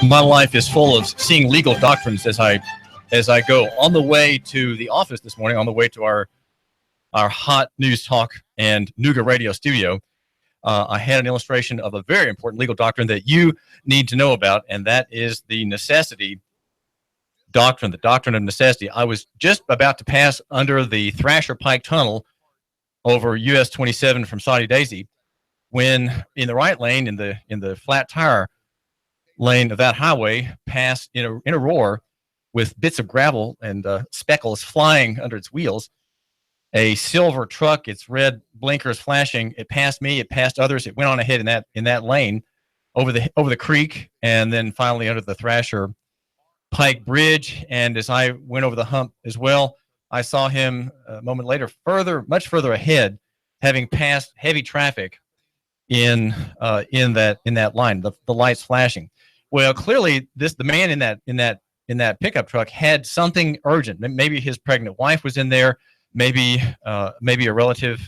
My life is full of seeing legal doctrines as I go. On the way to the office this morning, on the way to our hot news talk and Nooga radio studio, I had an illustration of a very important legal doctrine that you need to know about, and that is the necessity doctrine, the doctrine of necessity. I was just about to pass under the Thrasher Pike Tunnel over US 27 from Saudi Daisy when in the right lane, in the flat tire lane of that highway, passed in a roar with bits of gravel and speckles flying under its wheels. A silver truck, its red blinkers flashing. It passed me. It passed others. It went on ahead in that lane over the creek, and then finally under the Thrasher Pike Bridge. And as I went over the hump as well, I saw him a moment later, much further ahead, having passed heavy traffic in that line. The lights flashing. Well, clearly, the man in that pickup truck had something urgent. Maybe his pregnant wife was in there. Maybe a relative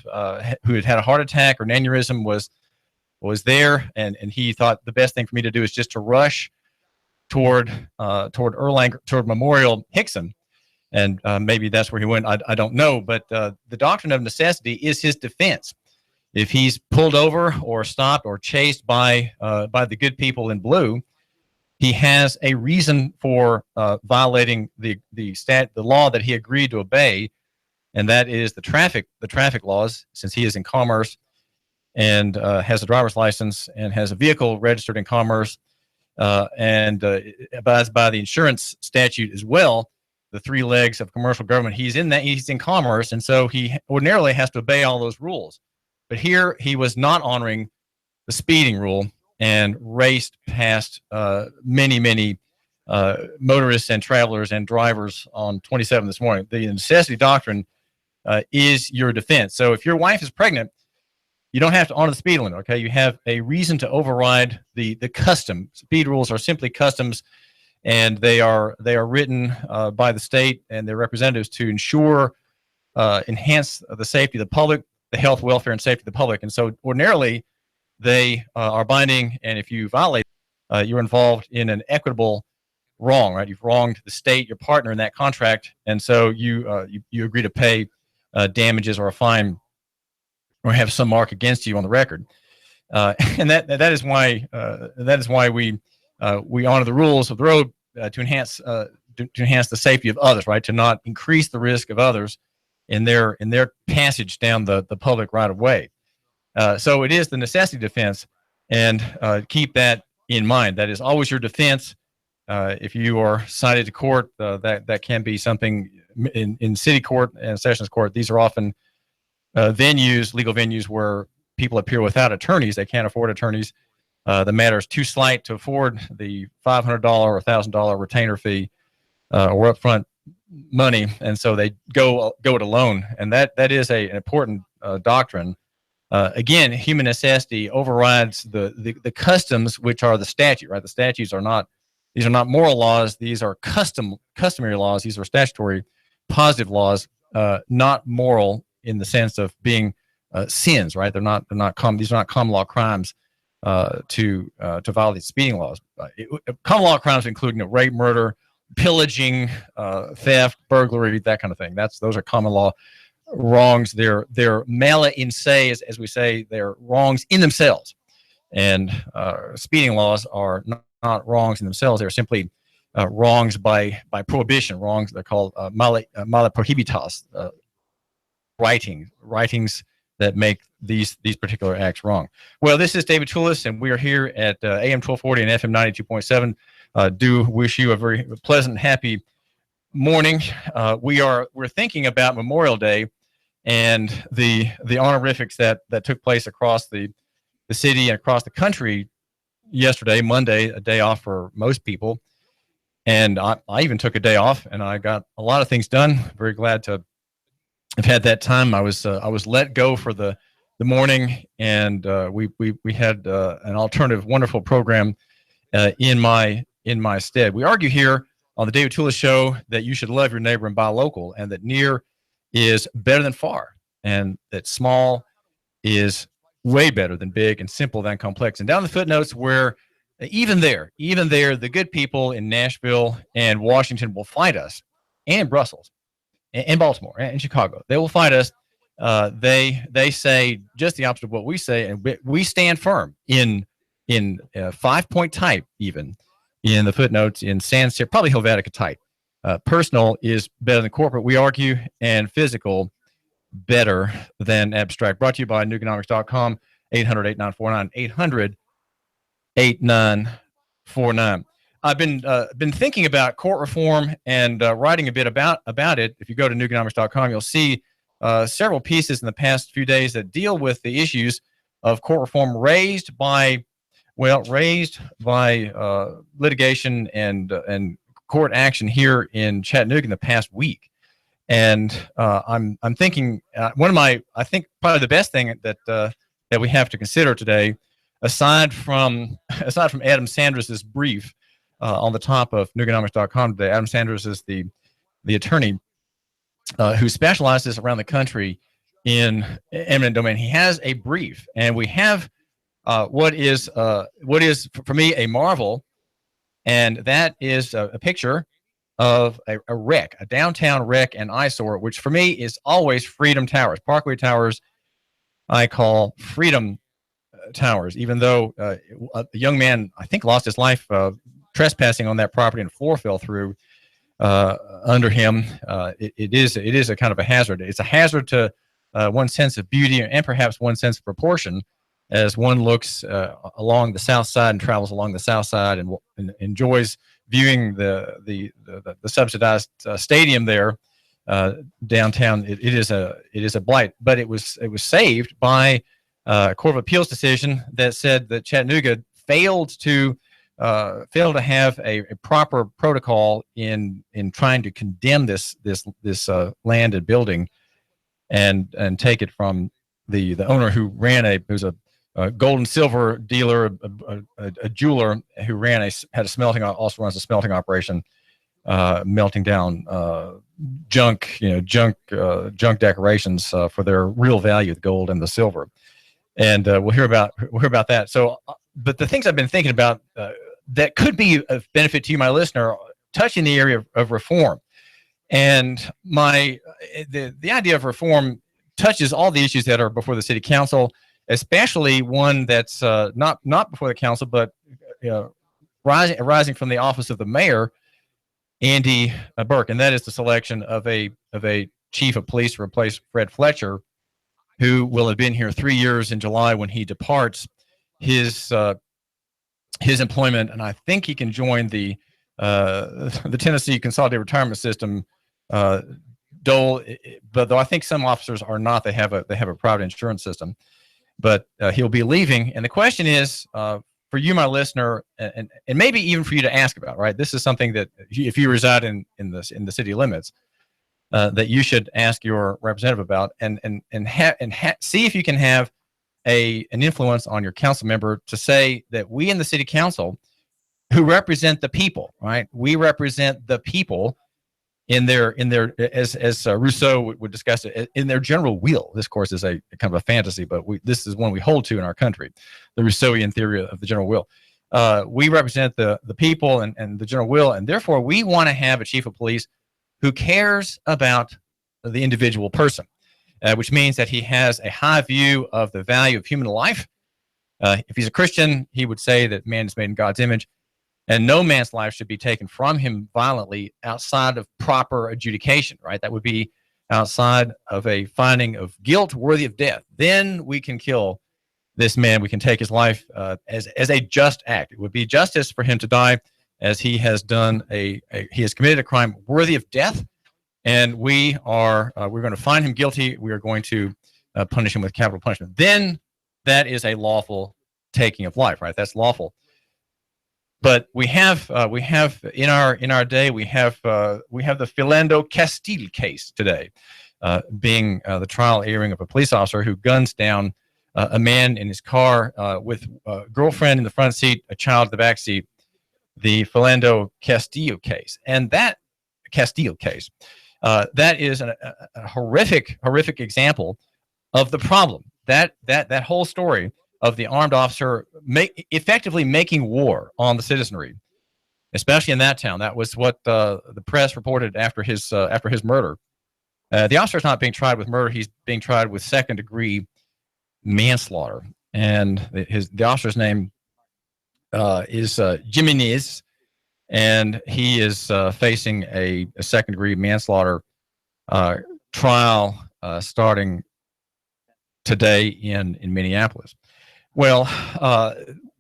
who had a heart attack or an aneurysm was there, and he thought the best thing for me to do is just to rush toward Memorial Hickson, and maybe that's where he went. I don't know, but the doctrine of necessity is his defense. If he's pulled over or stopped or chased by the good people in blue, he has a reason for violating the law that he agreed to obey, and that is the traffic laws. Since he is in commerce and has a driver's license and has a vehicle registered in commerce, and abides by the insurance statute as well, the three legs of commercial government. He's in commerce, and so he ordinarily has to obey all those rules. But here he was not honoring the speeding rule and raced past many motorists and travelers and drivers on 27 this morning. The necessity doctrine is your defense. So if your wife is pregnant, you don't have to honor the speed limit, okay? You have a reason to override the custom. Speed rules are simply customs, and they are written by the state and their representatives to enhance the safety of the public, the health, welfare, and safety of the public. And so ordinarily, they are binding, and if you violate, you're involved in an equitable wrong, right? You've wronged the state, your partner in that contract, and so you agree to pay damages or a fine or have some mark against you on the record. And that is why we honor the rules of the road to enhance the safety of others, right? To not increase the risk of others in their passage down the public right of way. So it is the necessity defense, and keep that in mind. That is always your defense. If you are cited to court, that can be something in city court and sessions court. These are often legal venues where people appear without attorneys. They can't afford attorneys. The matter is too slight to afford the $500 or $1,000 retainer fee or upfront money, and so they go it alone. And that is an important doctrine. Again, human necessity overrides the customs, which are the statute, right? The statutes these are not moral laws. These are customary laws. These are statutory positive laws, not moral in the sense of being sins, right? These are not common law crimes to violate speeding laws. Common law crimes include rape, murder, pillaging, theft, burglary, that kind of thing. Those are common law wrongs. They're mala in se, as we say. They're wrongs in themselves, and speeding laws are not wrongs in themselves. They're simply wrongs by prohibition. Wrongs, they're called mala prohibitas, writings that make these particular acts wrong. Well, this is David Tulis, and we are here at AM 1240 and FM 92.7. Do wish you a very pleasant, happy morning. We're thinking about Memorial Day and the honorifics that took place across the city and across the country yesterday, Monday, a day off for most people. And I even took a day off, and I got a lot of things done. Very glad to have had that time. I was let go for the morning, and we had an alternative, wonderful program in my stead. We argue here on the David Tulis Show that you should love your neighbor and buy local, and that near is better than far, and that small is way better than big and simple than complex. And down the footnotes where even there, the good people in Nashville and Washington will fight us, and Brussels, and Baltimore, and Chicago. They will fight us. They say just the opposite of what we say, and we stand firm in 5-point type, even in the footnotes in sans serif, probably Helvetica type. Personal is better than corporate, we argue, and physical better than abstract. Brought to you by Nooganomics.com, 800-8949, 800-8949. I've been thinking about court reform and writing a bit about it. If you go to Nooganomics.com, you'll see several pieces in the past few days that deal with the issues of court reform raised by litigation and court action here in Chattanooga in the past week. And I'm thinking I think probably the best thing that we have to consider today, aside from Adam Sanders's brief on the top of Nooganomics.com today. Adam Sanders is the attorney who specializes around the country in eminent domain. He has a brief, and we have what is for me a marvel, and that is a picture of a wreck, a downtown wreck and eyesore, which for me is always Freedom Towers. Parkway Towers I call Freedom Towers, even though a young man, I think, lost his life trespassing on that property and the floor fell through under him. It is a kind of a hazard. It's a hazard to one's sense of beauty and perhaps one's sense of proportion as one looks along the south side and travels along the south side and enjoys viewing the subsidized stadium there downtown. It is a blight, but it was saved by a Court of Appeals decision that said that Chattanooga failed to have a proper protocol in trying to condemn this land and building and take it from the owner who was a gold and silver dealer, a jeweler who had a smelting, also runs a smelting operation, melting down junk decorations for their real value, the gold and the silver. And we'll hear about that. So, but the things I've been thinking about that could be of benefit to you, my listener, touching the area of reform. And the idea of reform touches all the issues that are before the city council, especially one that's not before the council, but rising from the office of the mayor, Andy Burke, and that is the selection of a chief of police to replace Fred Fletcher, who will have been here 3 years in July when he departs his employment, and I think he can join the Tennessee Consolidated Retirement System dole. But though I think some officers are not, they have a private insurance system. But he'll be leaving, and the question is for you, my listener, and maybe even for you to ask about. Right, this is something that if you reside in the city limits, that you should ask your representative about, and see if you can have an influence on your council member to say that we in the city council, who represent the people, right? We represent the people in their as Rousseau would discuss it, in their general will. This, of course, is a kind of a fantasy, but this is one we hold to in our country, the Rousseauian theory of the general will. We represent the people and the general will, and therefore we want to have a chief of police who cares about the individual person, which means that he has a high view of the value of human life. If he's a Christian, he would say that man is made in God's image, and no man's life should be taken from him violently outside of proper adjudication, right? That would be outside of a finding of guilt worthy of death. Then we can kill this man. We can take his life as a just act. It would be justice for him to die, as he has done he has committed a crime worthy of death, and we're going to find him guilty. We are going to punish him with capital punishment. Then that is a lawful taking of life, right? That's lawful. But we have in our day we have the Philando Castile case today, being the trial airing of a police officer who guns down a man in his car with a girlfriend in the front seat, a child in the back seat. The Philando Castile case, and that Castile case, that is a horrific example of the problem. That whole story of the armed officer effectively making war on the citizenry, especially in that town. That was what the press reported after his murder. The officer's not being tried with murder; he's being tried with second-degree manslaughter, and the officer's name is Jimenez, and he is facing a second-degree manslaughter trial starting today in Minneapolis. Well,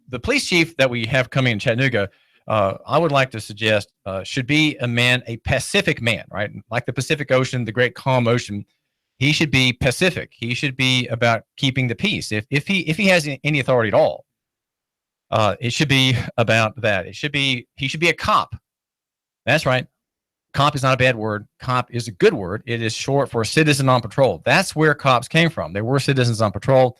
the police chief that we have coming in Chattanooga, I would like to suggest should be a Pacific man, right? Like the Pacific Ocean, the great calm ocean. He should be Pacific. He should be about keeping the peace. If he has any authority at all, it should be about that. He should be a cop. That's right. Cop is not a bad word. Cop is a good word. It is short for citizen on patrol. That's where cops came from. They were citizens on patrol.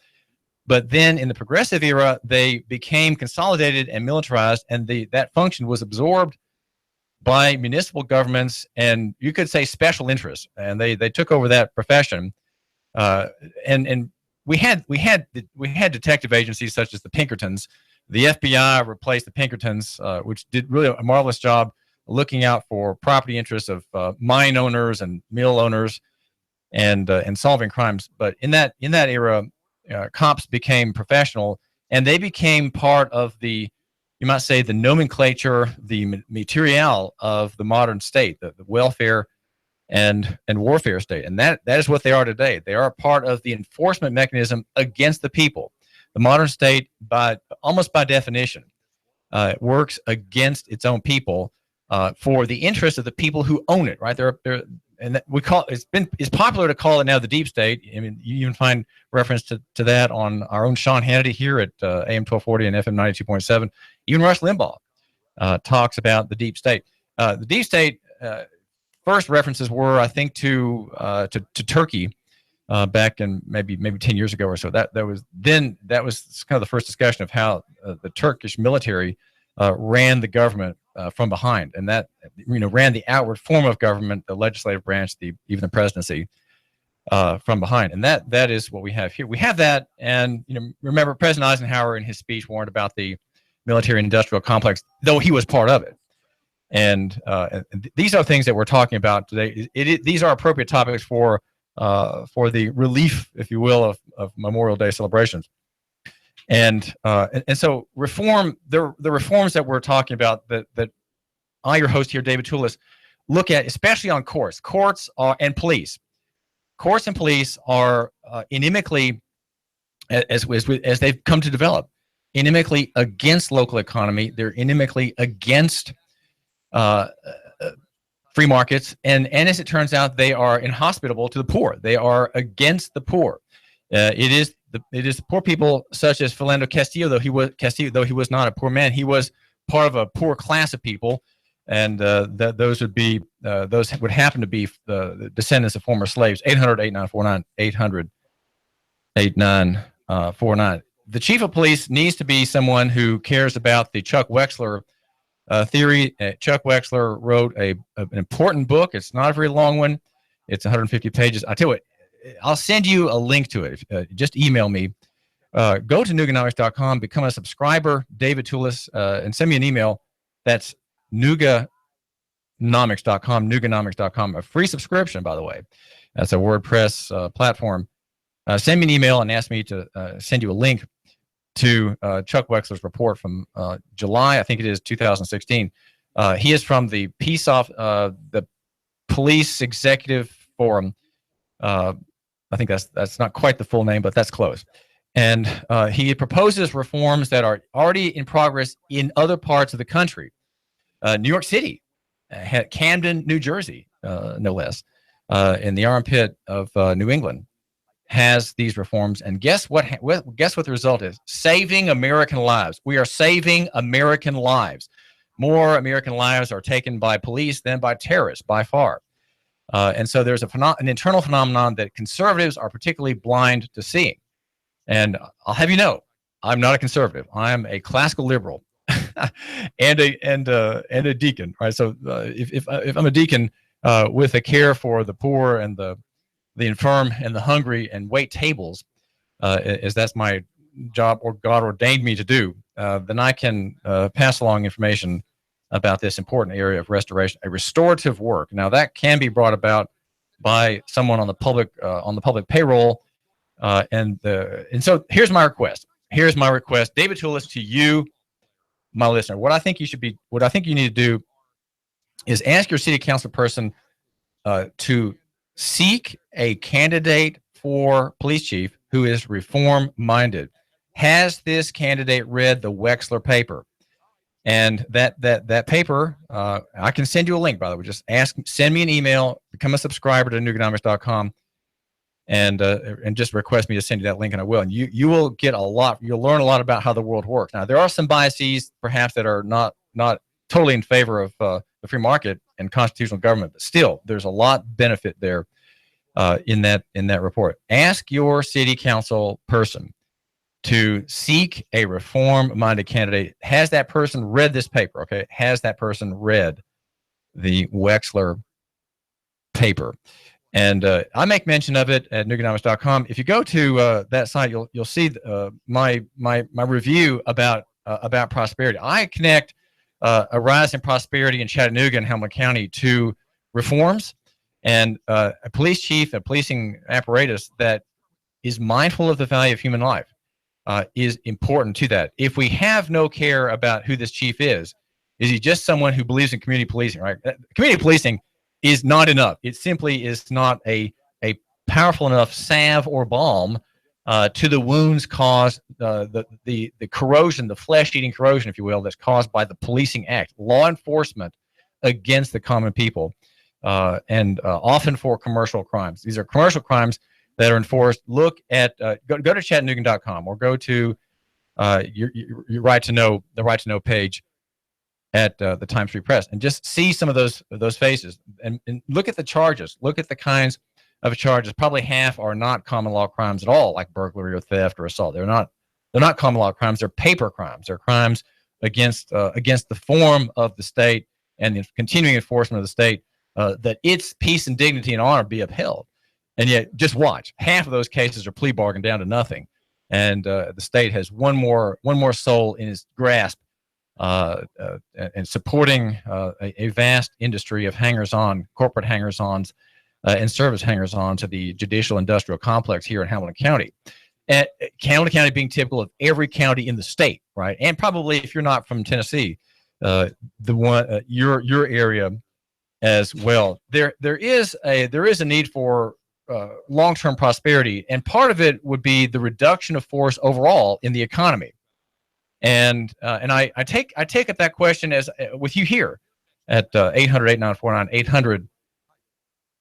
But then in the progressive era, they became consolidated and militarized, and that function was absorbed by municipal governments and, you could say, special interests. And they took over that profession. And we had detective agencies such as the Pinkertons. The FBI replaced the Pinkertons, which did really a marvelous job looking out for property interests of mine owners and mill owners, and solving crimes. But in that era, cops became professional, and they became part of you might say, the nomenclature, the material of the modern state, the welfare and warfare state. And that is what they are today. They are part of the enforcement mechanism against the people. The modern state, almost by definition, works against its own people for the interest of the people who own it. Right? It's popular to call it now the deep state. I mean, you even find reference to that on our own Sean Hannity here at AM 1240 and FM 92.7. Even Rush Limbaugh talks about the deep state. The deep state first references were, I think, to Turkey back in maybe 10 years ago or so. That was kind of the first discussion of how the Turkish military ran the government from behind, and that ran the outward form of government, the legislative branch, even the presidency, from behind. And that is what we have here. We have that, and remember, President Eisenhower in his speech warned about the military-industrial complex, though he was part of it. And these are things that we're talking about today. These are appropriate topics for the relief, if you will, of Memorial Day celebrations. And so reform, the reforms that we're talking about, that I, your host here, David Tulis, look at, especially on courts. Courts and police. Courts and police are inimically, as they've come to develop, inimically against local economy. They're inimically against free markets, and as it turns out, they are inhospitable to the poor. They are against the poor. It is the poor people, such as Philando Castillo, though he was not a poor man. He was part of a poor class of people, and those would happen to be the descendants of former slaves. 800-8949, 800-8949. The chief of police needs to be someone who cares about the Chuck Wexler theory. Chuck Wexler wrote an important book. It's not a very long one. It's 150 pages. I tell you what, I'll send you a link to it. Just email me. Go to Nooganomics.com, become a subscriber, David Tulis, and send me an email. That's Nooganomics.com, a free subscription, by the way. That's a WordPress platform. Send me an email and ask me to send you a link to Chuck Wexler's report from July, I think it is, 2016. He is from the the Police Executive Forum. I think that's not quite the full name, but that's close. And he proposes reforms that are already in progress in other parts of the country. New York City, Camden, New Jersey, no less, in the armpit of New England, has these reforms. And guess what the result is? Saving American lives. We are saving American lives. More American lives are taken by police than by terrorists, by far. And so there's an internal phenomenon that conservatives are particularly blind to seeing. And I'll have you know, I'm not a conservative. I'm a classical liberal and a deacon. Right. So if I'm a deacon with a care for the poor and the infirm and the hungry and wait tables, as that's my job or God ordained me to do, then I can pass along information about this important area of restoration, a restorative work. Now that can be brought about by someone on the public payroll, and so here's my request. Here's my request, David Tulis, to you, my listener. What I think you need to do is ask your city council person to seek a candidate for police chief who is reform-minded. Has this candidate read the Wexler paper? And that paper, I can send you a link, by the way. Just send me an email, become a subscriber to Nooganomics.com, and just request me to send you that link, and I will. And you will get a lot. You'll learn a lot about how the world works. Now, there are some biases, perhaps, that are not totally in favor of the free market and constitutional government, but still, there's a lot benefit there in that report. Ask your city council person to seek a reform-minded candidate. Has that person read this paper? Okay, has that person read the Wexler paper? And I make mention of it at Nooganomics.com. If you go to that site, you'll see my review about prosperity. I connect a rise in prosperity in Chattanooga and Hamilton County to reforms and a police chief, a policing apparatus that is mindful of the value of human life. Is important to that. If we have no care about who this chief is he just someone who believes in community policing, right? Community policing is not enough. It simply is not a powerful enough salve or balm to the wounds caused, the corrosion, the flesh-eating corrosion, if you will, that's caused by the policing act, law enforcement against the common people, and often for commercial crimes. These are commercial crimes that are enforced. Look at go to Chattanooga.com or go to your right to know, the right to know page at the Times Free Press, and just see some of those faces and look at the charges. Look at the kinds of charges. Probably half are not common law crimes at all, like burglary or theft or assault. They're not common law crimes. They're paper crimes. They're crimes against the form of the state and the continuing enforcement of the state, that its peace and dignity and honor be upheld. And yet, just watch. Half of those cases are plea bargained down to nothing, and the state has one more soul in its grasp, and supporting a vast industry of hangers-on, corporate hangers-ons, and service hangers-on to the judicial industrial complex here in Hamilton County. And Hamilton County being typical of every county in the state, right? And probably, if you're not from Tennessee, your area as well. There is a need for long-term prosperity, and part of it would be the reduction of force overall in the economy. And I take up that question as with you here at 800-8949,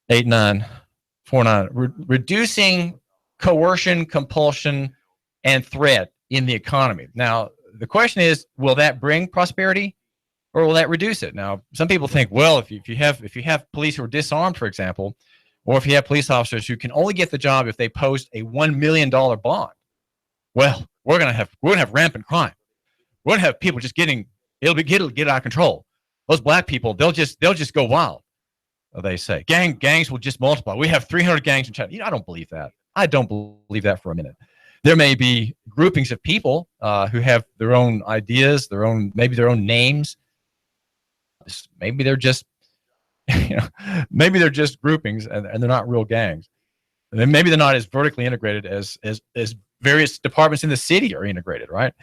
800-8949, reducing coercion, compulsion, and threat in the economy. Now, the question is, will that bring prosperity, or will that reduce it? Now, some people think, well, if you have police who are disarmed, for example, or if you have police officers who can only get the job if they post a $1 million bond, well, we're gonna have rampant crime. We're gonna have people just it'll get out of control. Those black people, they'll just go wild. They say gangs will just multiply. We have 300 gangs in China. I don't believe that. I don't believe that for a minute. There may be groupings of people who have their own ideas, maybe their own names. Maybe they're just maybe they're just groupings, and they're not real gangs. And then maybe they're not as vertically integrated as various departments in the city are integrated, right?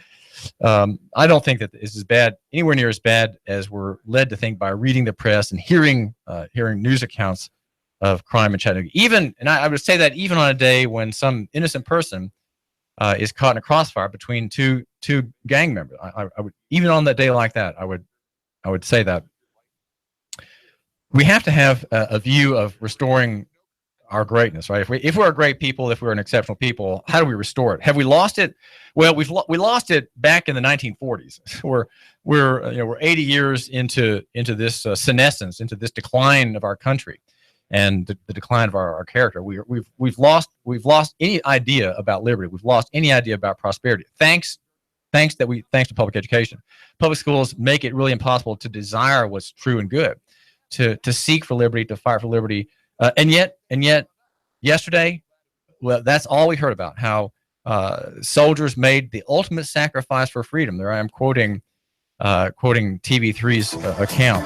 I don't think that this is anywhere near as bad as we're led to think by reading the press and hearing news accounts of crime in Chattanooga. And I would say that even on a day when some innocent person is caught in a crossfire between two gang members, I would, even on that day like that, I would say that we have to have a view of restoring our greatness, right? If we're a great people, if we're an exceptional people, how do we restore it? Have we lost it? Well, we lost it back in the 1940s. We're 80 years into this senescence, into this decline of our country, and the decline of our character. We've lost any idea about liberty. We've lost any idea about prosperity. Thanks to public education. Public schools make it really impossible to desire what's true and good, to seek for liberty, to fight for liberty. And yet, yesterday, well, that's all we heard about. How soldiers made the ultimate sacrifice for freedom. There I am quoting TV3's account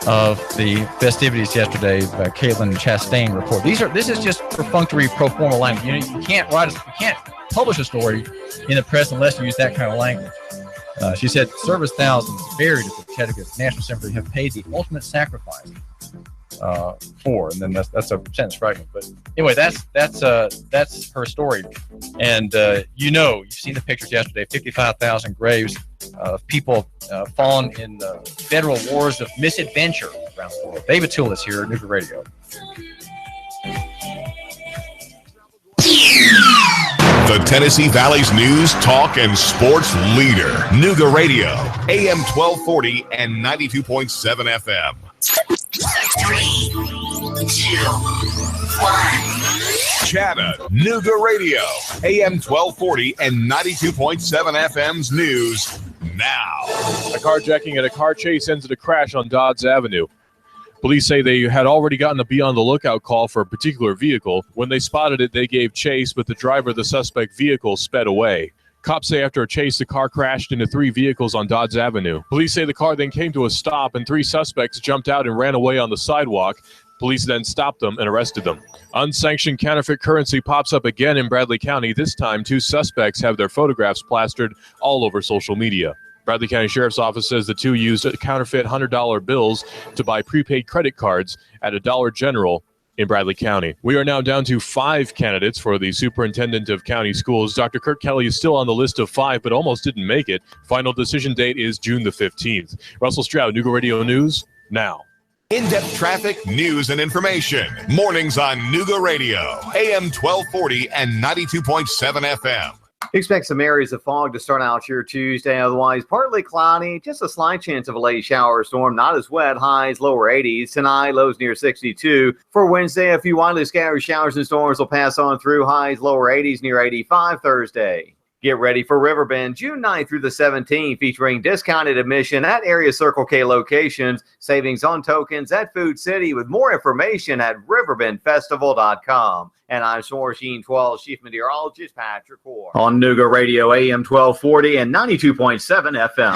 of the festivities yesterday. Caitlin Chastain report. This is just perfunctory pro forma language. You can't publish a story in the press unless you use that kind of language. She said service thousands buried at the Chattanooga National Cemetery have paid the ultimate sacrifice for, and then that's a sentence fragment. But anyway, that's her story. And you've seen the pictures yesterday. 55,000 graves of people fallen in federal wars of misadventure around the world. David Tulis here at Nooga Radio. The Tennessee Valley's news, talk, and sports leader. Nooga Radio, AM 1240 and 92.7 FM. 3, 2, 1. Chattanooga Radio, AM 1240 and 92.7 FM's news now. A carjacking and a car chase ends in a crash on Dodds Avenue. Police say they had already gotten a be on the lookout call for a particular vehicle. When they spotted it, they gave chase, but the driver of the suspect vehicle sped away. Cops say after a chase, the car crashed into 3 vehicles on Dodds Avenue. Police say the car then came to a stop and 3 suspects jumped out and ran away on the sidewalk. Police then stopped them and arrested them. Unsanctioned counterfeit currency pops up again in Bradley County. This time, 2 suspects have their photographs plastered all over social media. Bradley County Sheriff's Office says the 2 used counterfeit $100 bills to buy prepaid credit cards at a Dollar General in Bradley County. We are now down to 5 candidates for the Superintendent of County Schools. Dr. Cupelli is still on the list of 5, but almost didn't make it. Final decision date is June the 15th. Russell Stroud, Nooga Radio News, now. In-depth traffic, news, and information. Mornings on Nooga Radio, AM 1240 and 92.7 FM. Expect some areas of fog to start out here Tuesday. Otherwise, partly cloudy. Just a slight chance of a late shower or storm. Not as wet. Highs lower 80s. Tonight, lows near 62. For Wednesday, a few widely scattered showers and storms will pass on through. Highs lower 80s near 85 Thursday. Get ready for Riverbend, June 9th through the 17th, featuring discounted admission at area Circle K locations, savings on tokens at Food City, with more information at riverbendfestival.com. And I'm Sourcine 12 Chief Meteorologist Patrick Orr on Nooga Radio, AM 1240 and 92.7 FM.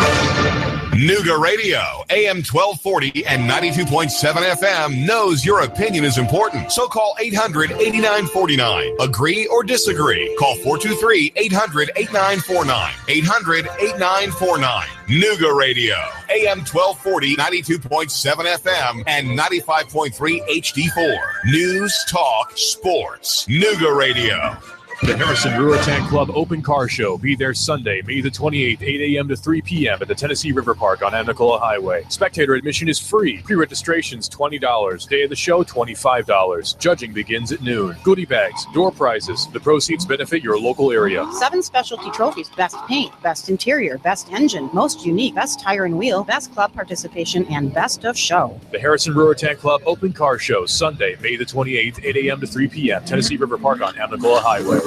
Nooga Radio, AM 1240 and 92.7 FM knows your opinion is important. So call 800-8949. Agree or disagree. Call 423-800-8949. 800-8949. Nooga Radio, AM 1240, 92.7 FM, and 95.3 HD4. News, talk, sports. Nooga Radio. The Harrison Brewer Tank Club Open Car Show. Be there Sunday, May the 28th, 8 a.m. to 3 p.m. at the Tennessee River Park on Amnicola Highway. Spectator admission is free. Pre-registration's $20. Day of the show, $25. Judging begins at noon. Goodie bags, door prizes. The proceeds benefit your local area. 7 specialty trophies: best paint, best interior, best engine, most unique, best tire and wheel, best club participation, and best of show. The Harrison Brewer Tank Club Open Car Show, Sunday, May the 28th, 8 a.m. to 3 p.m. Tennessee River Park on Amnicola Highway.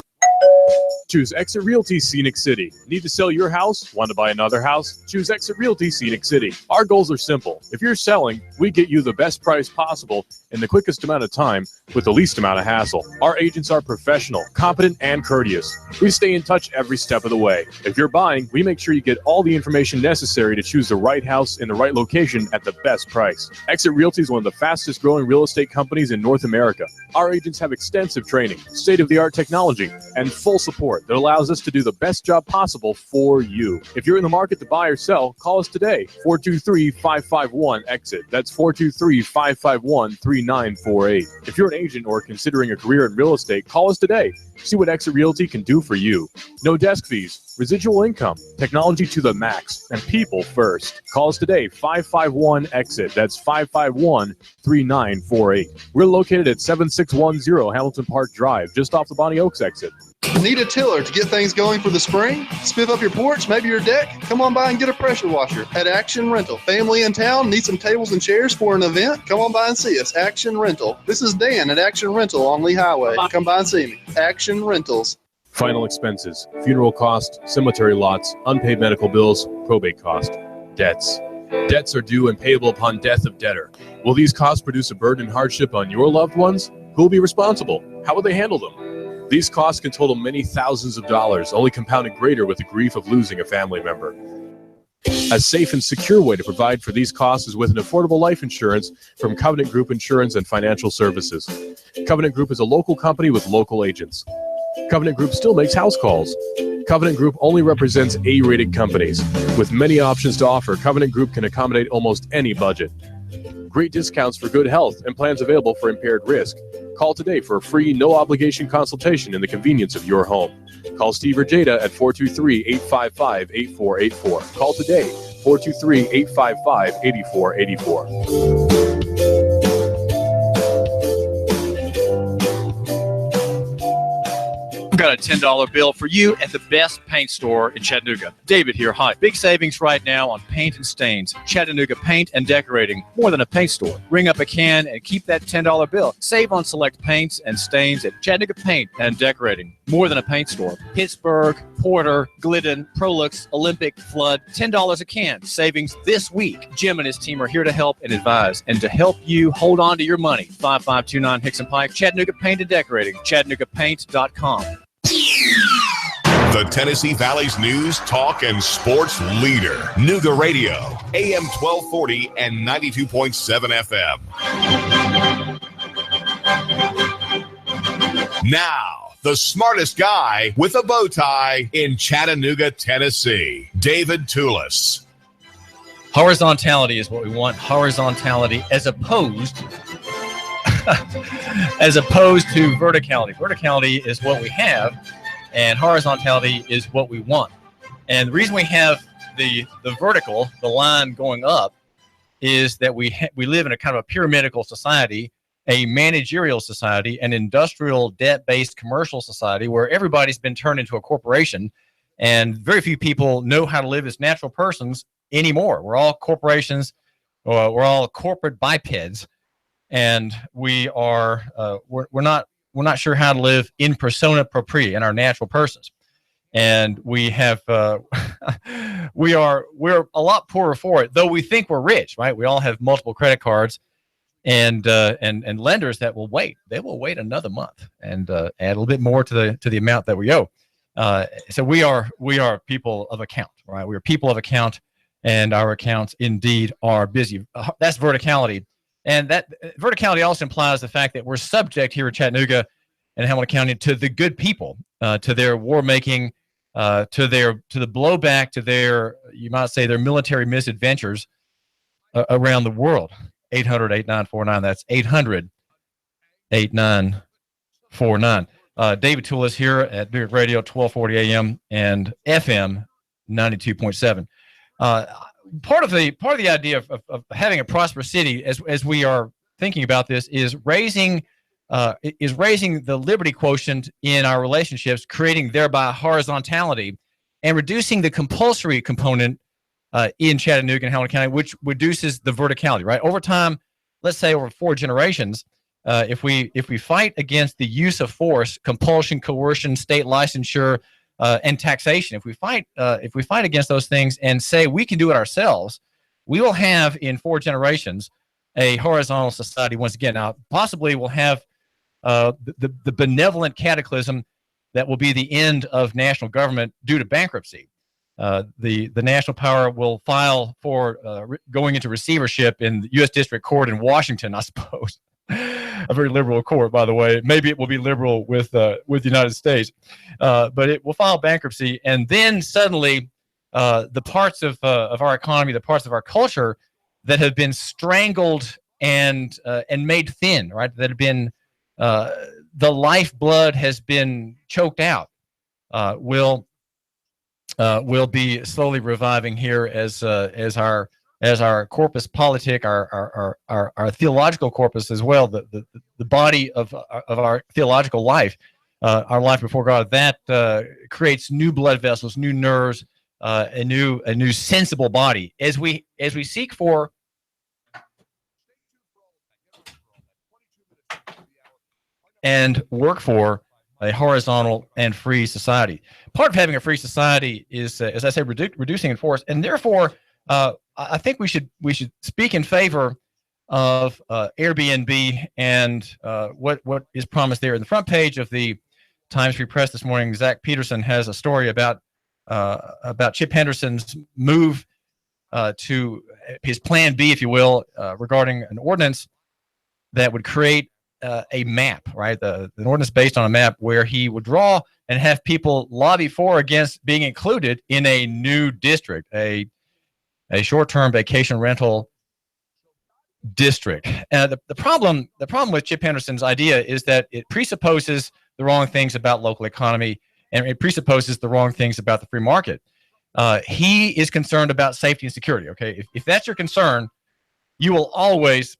Choose Exit Realty Scenic City. Need to sell your house? Want to buy another house? Choose Exit Realty Scenic City. Our goals are simple. If you're selling, we get you the best price possible in the quickest amount of time with the least amount of hassle. Our agents are professional, competent, and courteous. We stay in touch every step of the way. If you're buying, we make sure you get all the information necessary to choose the right house in the right location at the best price. Exit Realty is one of the fastest growing real estate companies in North America. Our agents have extensive training, state-of-the-art technology, and full support that allows us to do the best job possible for you. If you're in the market to buy or sell, call us today, 423-551-EXIT. That's 423-551-3948. If you're an agent or considering a career in real estate, call us today. See what Exit Realty can do for you. No desk fees, residual income, technology to the max, and people first. Call us today, 551-EXIT. That's 551-3948. We're located at 7610 Hamilton Park Drive, just off the Bonnie Oaks exit. Need a tiller to get things going for the spring? Spiff up your porch, maybe your deck? Come on by and get a pressure washer at Action Rental. Family in town, need some tables and chairs for an event? Come on by and see us, Action Rental. This is Dan at Action Rental on Lee Highway. Come by and see me, Action Rentals. Final expenses, funeral cost, cemetery lots, unpaid medical bills, probate cost, debts. Debts are due and payable upon death of debtor. Will these costs produce a burden and hardship on your loved ones? Who will be responsible? How will they handle them? These costs can total many thousands of dollars, only compounded greater with the grief of losing a family member. A safe and secure way to provide for these costs is with an affordable life insurance from Covenant Group Insurance and Financial Services. Covenant Group is a local company with local agents. Covenant Group still makes house calls. Covenant Group only represents A-rated companies. With many options to offer, Covenant Group can accommodate almost any budget. Great discounts for good health and plans available for impaired risk. Call today for a free, no-obligation consultation in the convenience of your home. Call Steve or Jada at 423-855-8484. Call today, 423-855-8484. Got a $10 bill for you at the best paint store in Chattanooga. David here. Hi. Big savings right now on paint and stains. Chattanooga Paint and Decorating. More than a paint store. Ring up a can and keep that $10 bill. Save on select paints and stains at Chattanooga Paint and Decorating. More than a paint store. Pittsburgh, Porter, Glidden, Prolux, Olympic, Flood. $10 a can. Savings this week. Jim and his team are here to help and advise. And to help you hold on to your money. 5529 Hickson Pike. Chattanooga Paint and Decorating. ChattanoogaPaint.com. The Tennessee Valley's news, talk, and sports leader. Nooga Radio, AM 1240 and 92.7 FM. Now, the smartest guy with a bow tie in Chattanooga, Tennessee, David Tulis. Horizontality is what we want. Horizontality as opposed to verticality. Verticality is what we have, and horizontality is what we want. And the reason we have the vertical, the line going up, is that we live in a kind of a pyramidical society, a managerial society, an industrial debt-based commercial society where everybody's been turned into a corporation, and very few people know how to live as natural persons anymore. We're all corporations, we're all corporate bipeds. And we are we're not sure how to live in persona propria, in our natural persons, and we have we're a lot poorer for it. Though we think we're rich, right? We all have multiple credit cards, and lenders that will wait. They will wait another month and add a little bit more to the amount that we owe. So we are people of account, right? We are people of account, and our accounts indeed are busy. That's verticality. And that verticality also implies the fact that we're subject here in Chattanooga and Hamilton County to the good people, to their war making, to the blowback, to their, you might say, their military misadventures around the world. 800-8949. That's 800-8949. David Tulis here at New York Radio, 1240 AM and FM 92.7. Part of the idea of having a prosperous city, as we are thinking about this, is raising the liberty quotient in our relationships, creating thereby horizontality, and reducing the compulsory component in Chattanooga and Hamilton County, which reduces the verticality. Right, over time, let's say over 4 generations, if we fight against the use of force, compulsion, coercion, state licensure, and taxation, if we fight against those things and say we can do it ourselves, we will have in 4 generations a horizontal society once again. Now, possibly we'll have the benevolent cataclysm that will be the end of national government due to bankruptcy. The national power will file for going into receivership in the U.S. District Court in Washington, I suppose. A very liberal court, by the way. Maybe it will be liberal with the United States, but it will file bankruptcy, and then suddenly the parts of our economy, the parts of our culture that have been strangled and made thin, right? That have been the lifeblood has been choked out, will be slowly reviving here as our corpus politic, our theological corpus as well, the body of our theological life, our life before God, that creates new blood vessels, new nerves, a new sensible body as we seek for and work for a horizontal and free society. Part of having a free society is, as I say, reducing enforce, and therefore, I think we should speak in favor of Airbnb and what is promised there in the front page of the Times Free Press this morning, Zach Peterson has a story about Chip Henderson's move to his plan B, if you will, regarding an ordinance that would create a map, right? An ordinance based on a map where he would draw and have people lobby for or against being included in a new district, a short-term vacation rental district. The problem with Chip Henderson's idea is that it presupposes the wrong things about local economy, and it presupposes the wrong things about the free market. He is concerned about safety and security. Okay, if that's your concern, you will always,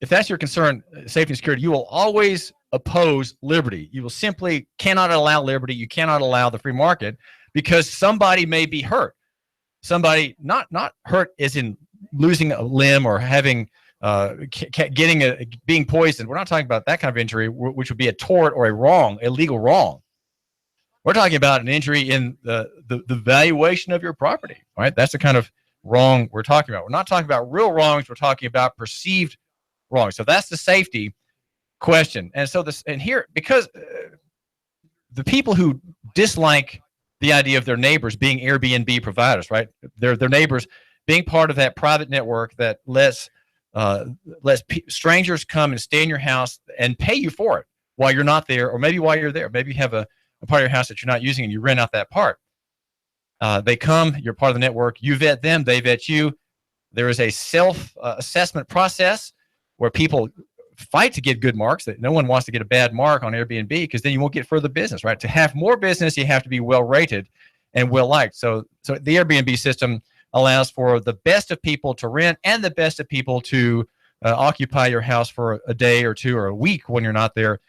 if that's your concern, safety and security, you will always oppose liberty. You will simply cannot allow liberty. You cannot allow the free market because somebody may be hurt. Somebody not hurt as in losing a limb or having being poisoned. We're not talking about that kind of injury, which would be a tort or a legal wrong. We're talking about an injury in the valuation of your property, right? That's the kind of wrong we're talking about. We're not talking about real wrongs. We're talking about perceived wrongs. So that's the safety question. And so because the people who dislike the idea of their neighbors being Airbnb providers, right? Their neighbors being part of that private network that lets strangers come and stay in your house and pay you for it while you're not there, or maybe while you're there. Maybe you have a part of your house that you're not using and you rent out that part. They come, you're part of the network, you vet them, they vet you. There is a self-assessment process where people fight to get good marks. That no one wants to get a bad mark on Airbnb because then you won't get further business, right? To have more business, you have to be well rated and well liked. So the Airbnb system allows for the best of people to rent and the best of people to occupy your house for a day or two or a week when you're not there,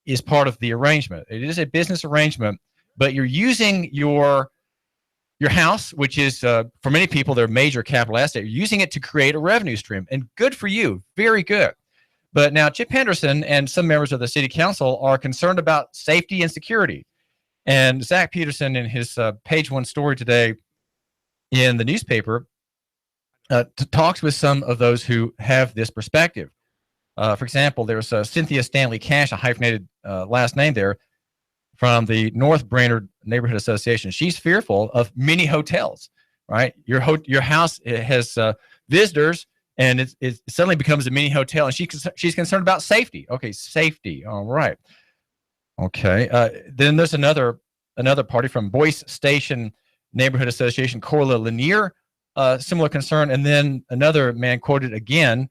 is part of the arrangement. It is a business arrangement, but you're using your house, which is for many people their major capital asset. You're using it to create a revenue stream, and good for you, very good. But now Chip Henderson and some members of the city council are concerned about safety and security. And Zach Peterson, in his page one story today in the newspaper, talks with some of those who have this perspective. For example, there's Cynthia Stanley Cash, a hyphenated last name there, from the North Brainerd Neighborhood Association. She's fearful of mini hotels, right? Your house has visitors, and it suddenly becomes a mini hotel, and she's concerned about safety. Okay, safety. All right. Okay. Then there's another party from Boyce Station Neighborhood Association, Corla Lanier, similar concern, and then another man quoted again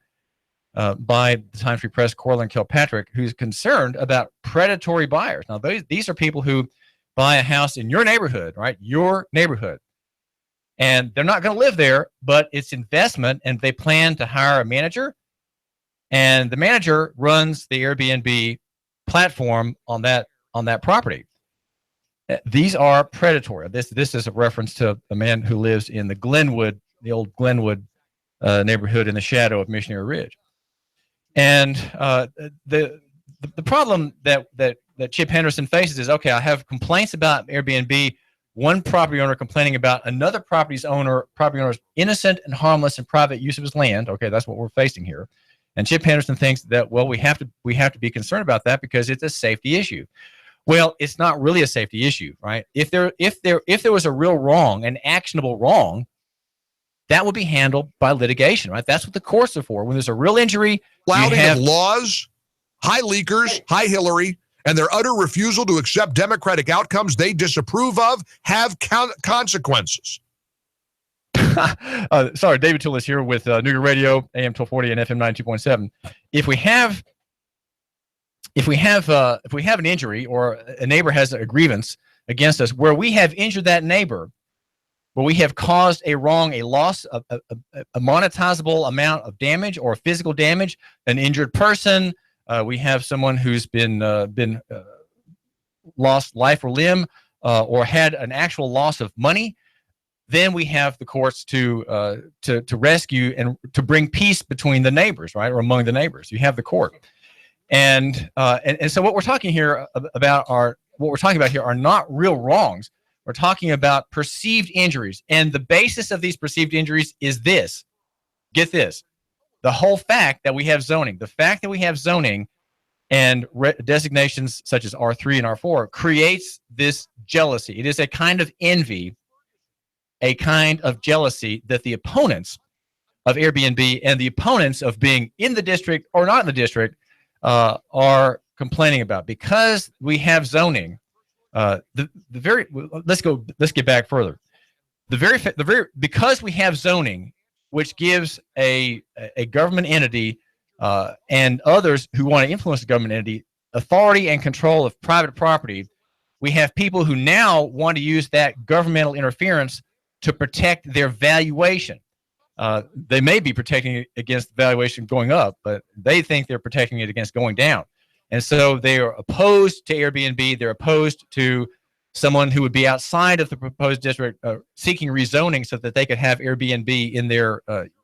by the Times Free Press, Corlin Kilpatrick, who's concerned about predatory buyers. Now, these are people who buy a house in your neighborhood, right? Your neighborhood. And they're not going to live there, but it's investment, and they plan to hire a manager, and the manager runs the Airbnb platform on that property. These are predatory. This is a reference to a man who lives in the old Glenwood neighborhood in the shadow of Missionary Ridge. And the problem that Chip Henderson faces is, okay, I have complaints about Airbnb, one property owner complaining about another property owner's innocent and harmless and private use of his land. Okay, that's what we're facing here. And Chip Henderson thinks that, well, we have to be concerned about that because it's a safety issue. Well, it's not really a safety issue, right? If there was a real wrong, an actionable wrong, that would be handled by litigation, right? That's what the courts are for. When there's a real injury, flouting of laws, high leakers, high Hillary, and their utter refusal to accept democratic outcomes they disapprove of have consequences. Sorry, David Tulis here with Nooga Radio, AM 1240 and FM 92.7. If we have an injury or a neighbor has a grievance against us where we have injured that neighbor, where we have caused a wrong, a loss, a monetizable amount of damage or physical damage, an injured person, we have someone who's been lost life or limb, or had an actual loss of money, then we have the courts to rescue and to bring peace between the neighbors, right, or among the neighbors. You have the court, and so what we're talking here about are not real wrongs. We're talking about perceived injuries, and the basis of these perceived injuries is this. Get this: the whole fact that we have zoning, the fact that we have zoning And designations such as R3 and R4 creates this jealousy. It is a kind of envy, a kind of jealousy that the opponents of Airbnb and the opponents of being in the district or not in the district are complaining about. Because we have zoning, let's get back further. Because we have zoning, which gives a government entity and others who want to influence the government entity authority and control of private property, we have people who now want to use that governmental interference to protect their valuation. They may be protecting it against valuation going up, but they think they're protecting it against going down. And so they are opposed to Airbnb. They're opposed to someone who would be outside of the proposed district seeking rezoning so that they could have Airbnb in their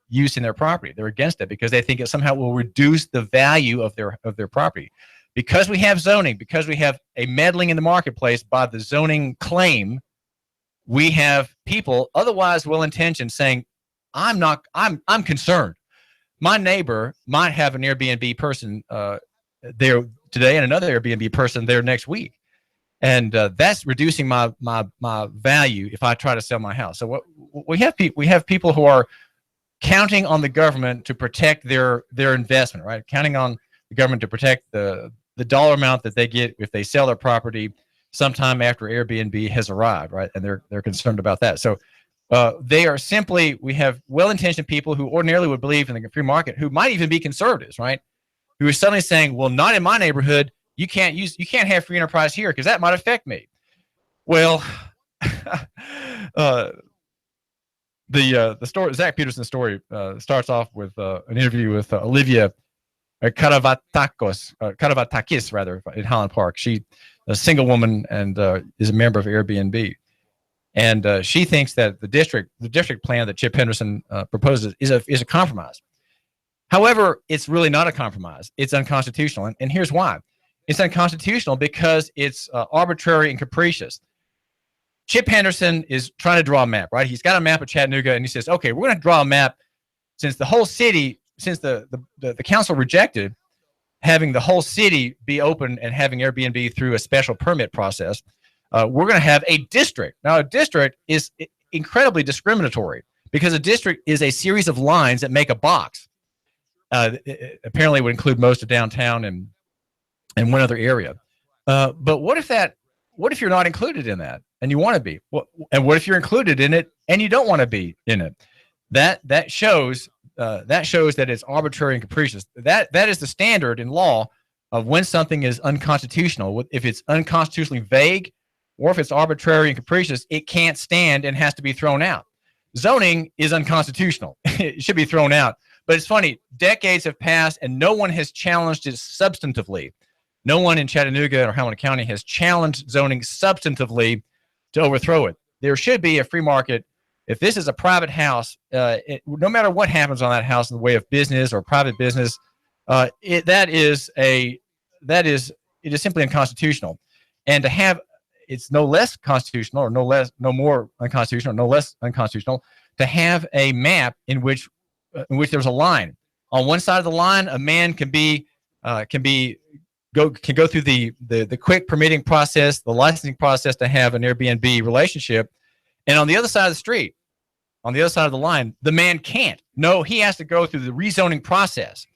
use in their property. They're against it because they think it somehow will reduce the value of their property. Because we have zoning, because we have a meddling in the marketplace by the zoning claim, we have people otherwise well-intentioned saying, I'm concerned. My neighbor might have an Airbnb person there today and another Airbnb person there next week. And that's reducing my value if I try to sell my house. So what we have people who are counting on the government to protect their investment, right? Counting on the government to protect the dollar amount that they get if they sell their property sometime after Airbnb has arrived, right? And they're concerned about that. So they are simply, we have well-intentioned people who ordinarily would believe in the free market, who might even be conservatives, right? Who are suddenly saying, well, not in my neighborhood. You can't have free enterprise here because that might affect me. Well, the story, Zach Peterson's story, starts off with an interview with Olivia Karavatakis, rather, in Highland Park. She's a single woman and is a member of Airbnb. And she thinks that the district plan that Chip Henderson proposes is a compromise. However, it's really not a compromise. It's unconstitutional. And here's why. It's unconstitutional because it's arbitrary and capricious. Chip Henderson is trying to draw a map, right? He's got a map of Chattanooga, and he says, okay, we're going to draw a map since the whole city, since the council rejected having the whole city be open and having Airbnb through a special permit process, we're going to have a district. Now, a district is incredibly discriminatory because a district is a series of lines that make a box. Apparently, it would include most of downtown and one other area. But what if you're not included in that and you want to be? And what if you're included in it and you don't want to be in it? That shows that it's arbitrary and capricious. That is the standard in law of when something is unconstitutional. If it's unconstitutionally vague or if it's arbitrary and capricious, it can't stand and has to be thrown out. Zoning is unconstitutional. It should be thrown out. But it's funny, decades have passed and no one has challenged it substantively. No one in Chattanooga or Hamilton County has challenged zoning substantively to overthrow it. There should be a free market. If this is a private house, no matter what happens on that house in the way of business or private business, it is simply unconstitutional. And to have, it's no less constitutional or no more unconstitutional, or no less unconstitutional to have a map in which there's a line. On one side of the line, a man can go through the quick permitting process, the licensing process to have an Airbnb relationship, and on the other side of the street, on the other side of the line, the man can't. No, he has to go through the rezoning process,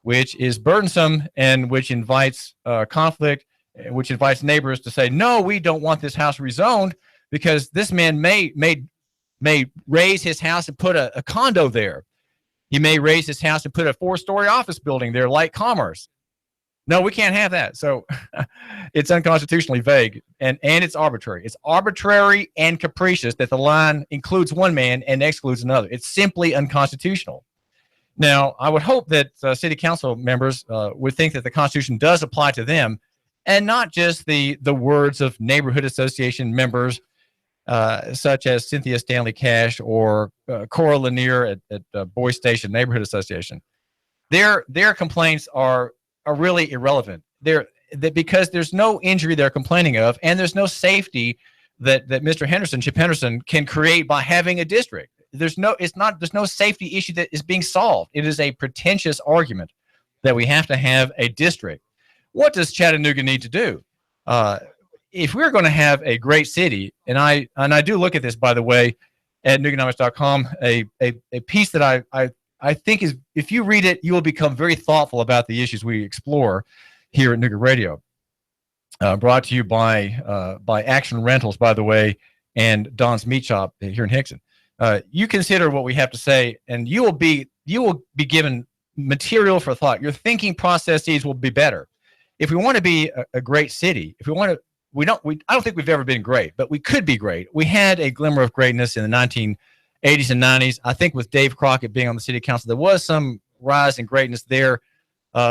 which is burdensome and which invites conflict, which invites neighbors to say, no, we don't want this house rezoned because this man may raise his house and put a condo there. He may raise his house and put a 4-story office building there, like Commerce. No, we can't have that. So it's unconstitutionally vague and it's arbitrary. It's arbitrary and capricious that the line includes one man and excludes another. It's simply unconstitutional. Now, I would hope that city council members would think that the Constitution does apply to them and not just the words of neighborhood association members such as Cynthia Stanley Cash or Cora Lanier at Boy Station Neighborhood Association. Their complaints are really irrelevant. Because there's no injury they're complaining of, and there's no safety that Mr. Henderson, Chip Henderson, can create by having a district. There's no safety issue that is being solved. It is a pretentious argument that we have to have a district. what does Chattanooga need to do? If we're going to have a great city, and I do look at this, by the way, at Nooganomics.com, a piece that I think is, if you read it, you will become very thoughtful about the issues we explore here at Nooga Radio. Brought to you by Action Rentals, by the way, and Don's Meat Shop here in Hickson. You consider what we have to say, and you will be given material for thought. Your thinking processes will be better. If we want to be a great city, if we want to, I don't think we've ever been great, but we could be great. We had a glimmer of greatness in the 1980s and 90s. I think with Dave Crockett being on the city council, there was some rise in greatness there,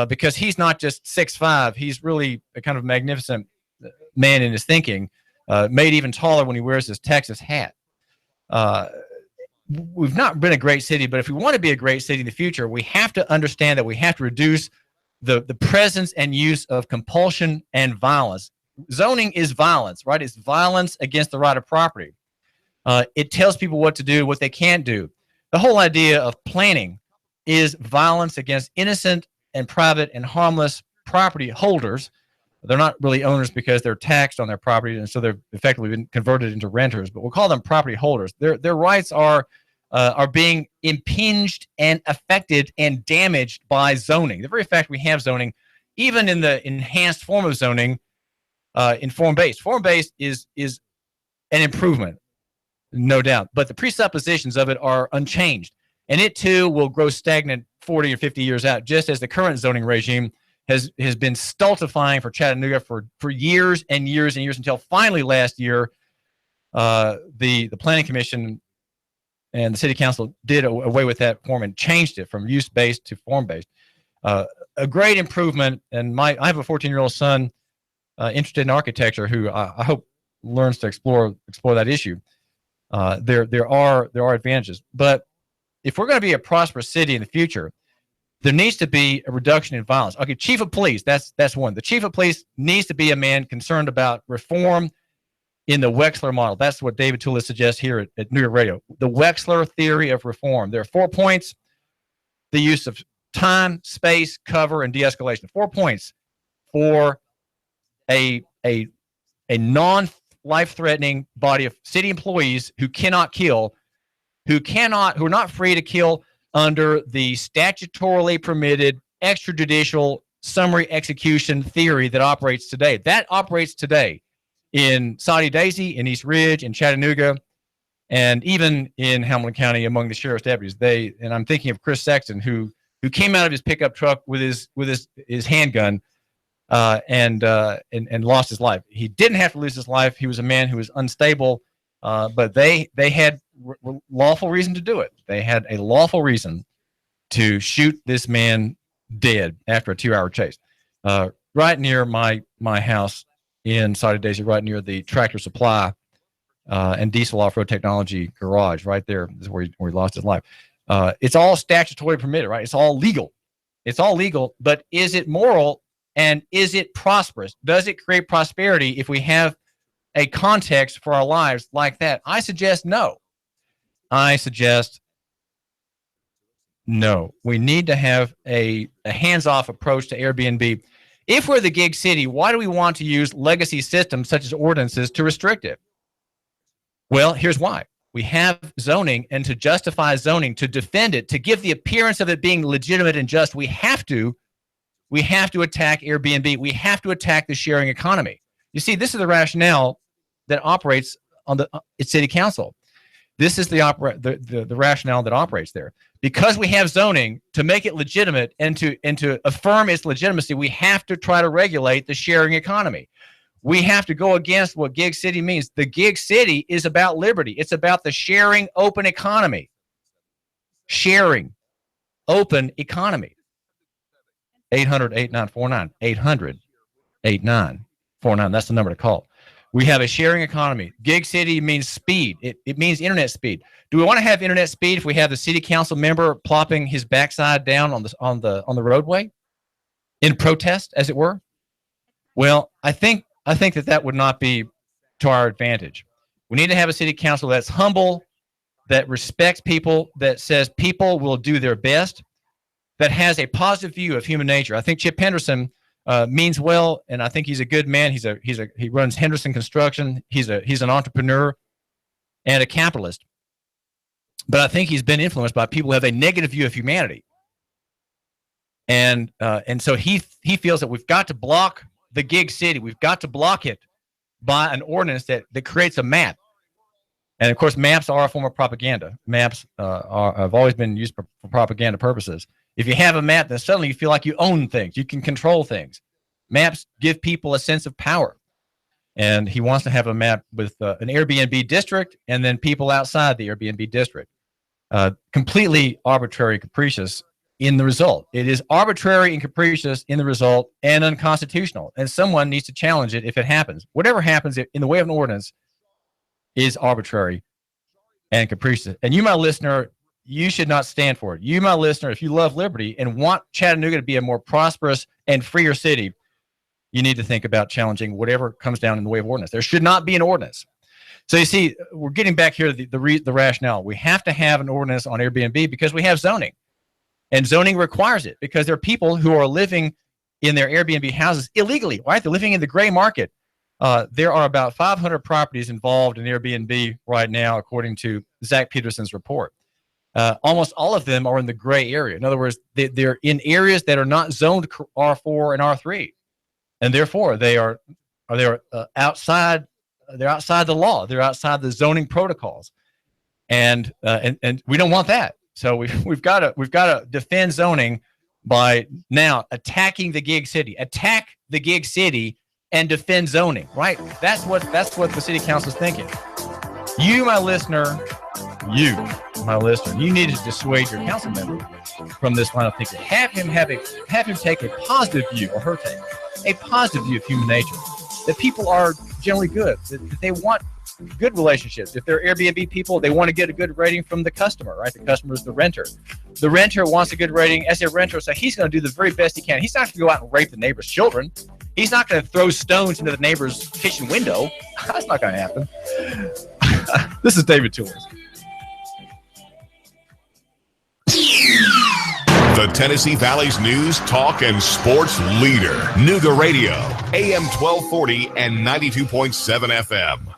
because he's not just 6'5", he's really a kind of magnificent man in his thinking, made even taller when he wears his Texas hat. We've not been a great city, but if we want to be a great city in the future, we have to understand that we have to reduce the presence and use of compulsion and violence. Zoning is violence, right? It's violence against the right of property. It tells people what to do, what they can't do. The whole idea of planning is violence against innocent and private and harmless property holders. They're not really owners because they're taxed on their property, and so they're effectively been converted into renters, but we'll call them property holders. Their rights are being impinged and affected and damaged by zoning. The very fact we have zoning, even in the enhanced form of zoning, in form-based. Form-based is an improvement, no doubt, but the presuppositions of it are unchanged, and it too will grow stagnant 40 or 50 years out, just as the current zoning regime has been stultifying for Chattanooga for years and years and years, until finally last year, the Planning Commission and the City Council did away with that form and changed it from use-based to form-based. A great improvement, and I have a 14-year-old son interested in architecture who I hope learns to explore that issue. There are advantages, but if we're going to be a prosperous city in the future, there needs to be a reduction in violence. Okay, chief of police, that's one. The chief of police needs to be a man concerned about reform in the Wexler model. That's what David Tulis suggests here at New York Radio. The Wexler theory of reform. There are 4 points: the use of time, space, cover, and de-escalation. 4 points for a non-life-threatening body of city employees who cannot kill, who are not free to kill under the statutorily permitted extrajudicial summary execution theory that operates today. That operates today in Saudi Daisy, in East Ridge, in Chattanooga, and even in Hamilton County among the sheriff's deputies. And I'm thinking of Chris Sexton, who came out of his pickup truck with his handgun and lost his life. He didn't have to lose his life. He was a man who was unstable, but they had lawful reason to do it. They had a lawful reason to shoot this man dead after a 2-hour chase, right near my house in Saudi Daisy, right near the Tractor Supply and Diesel Off-Road Technology garage. Right there is where he lost his life. It's all statutorily permitted, right? It's all legal. It's all legal, but is it moral and is it prosperous? Does it create prosperity if we have a context for our lives like that? I suggest no. I suggest no. We need to have a hands-off approach to Airbnb. If we're the gig city, why do we want to use legacy systems such as ordinances to restrict it? Well, here's why. We have zoning, and to justify zoning, to defend it, to give the appearance of it being legitimate and just, we have to attack Airbnb. We have to attack the sharing economy. You see, this is the rationale that operates on the city council. This is the rationale that operates there. Because we have zoning, to make it legitimate and to affirm its legitimacy, we have to try to regulate the sharing economy. We have to go against what gig city means. The gig city is about liberty. It's about the sharing open economy. Sharing open economy. 800-8949. 800-8949. That's the number to call. We have a sharing economy. Gig city means speed. It means internet speed. Do we want to have internet speed if we have the city council member plopping his backside down on the roadway in protest, as it were? Well, I think that would not be to our advantage. We need to have a city council that's humble, that respects people, that says people will do their best, that has a positive view of human nature. I think Chip Henderson means well, and I think he's a good man. He runs Henderson Construction. He's an entrepreneur and a capitalist. But I think he's been influenced by people who have a negative view of humanity. And so he feels that we've got to block the gig city. We've got to block it by an ordinance that creates a map. And of course, maps are a form of propaganda. Maps have always been used for propaganda purposes. If you have a map, then suddenly you feel like you own things. You can control things. Maps give people a sense of power. And he wants to have a map with an Airbnb district and then people outside the Airbnb district. Completely arbitrary and capricious in the result. It is arbitrary and capricious in the result and unconstitutional. And someone needs to challenge it if it happens. Whatever happens in the way of an ordinance is arbitrary and capricious. And you, my listener, you should not stand for it. You, my listener, if you love liberty and want Chattanooga to be a more prosperous and freer city, you need to think about challenging whatever comes down in the way of ordinance. There should not be an ordinance. So you see, we're getting back here to the rationale. We have to have an ordinance on Airbnb because we have zoning. And zoning requires it because there are people who are living in their Airbnb houses illegally, right? They're living in the gray market. There are about 500 properties involved in Airbnb right now, according to Zach Peterson's report. Almost all of them are in the gray area. In other words, they're in areas that are not zoned R4 and R3. And therefore, they're outside. They're outside the law. They're outside the zoning protocols, and we don't want that. So we've got to defend zoning by now attacking the gig city. Attack the gig city and defend zoning. Right? That's what the city council is thinking. You, my listener, you need to dissuade your council member from this line of thinking. Have him take a positive view, or her take a positive view of human nature. That people are generally good. That they want good relationships. If they're Airbnb people, they want to get a good rating from the customer, right? The customer is the renter. The renter wants a good rating as a renter, so he's going to do the very best he can. He's not going to go out and rape the neighbor's children. He's not going to throw stones into the neighbor's kitchen window. That's not going to happen. This is David Tulis. The Tennessee Valley's news, talk, and sports leader. Nooga Radio, AM 1240 and 92.7 FM.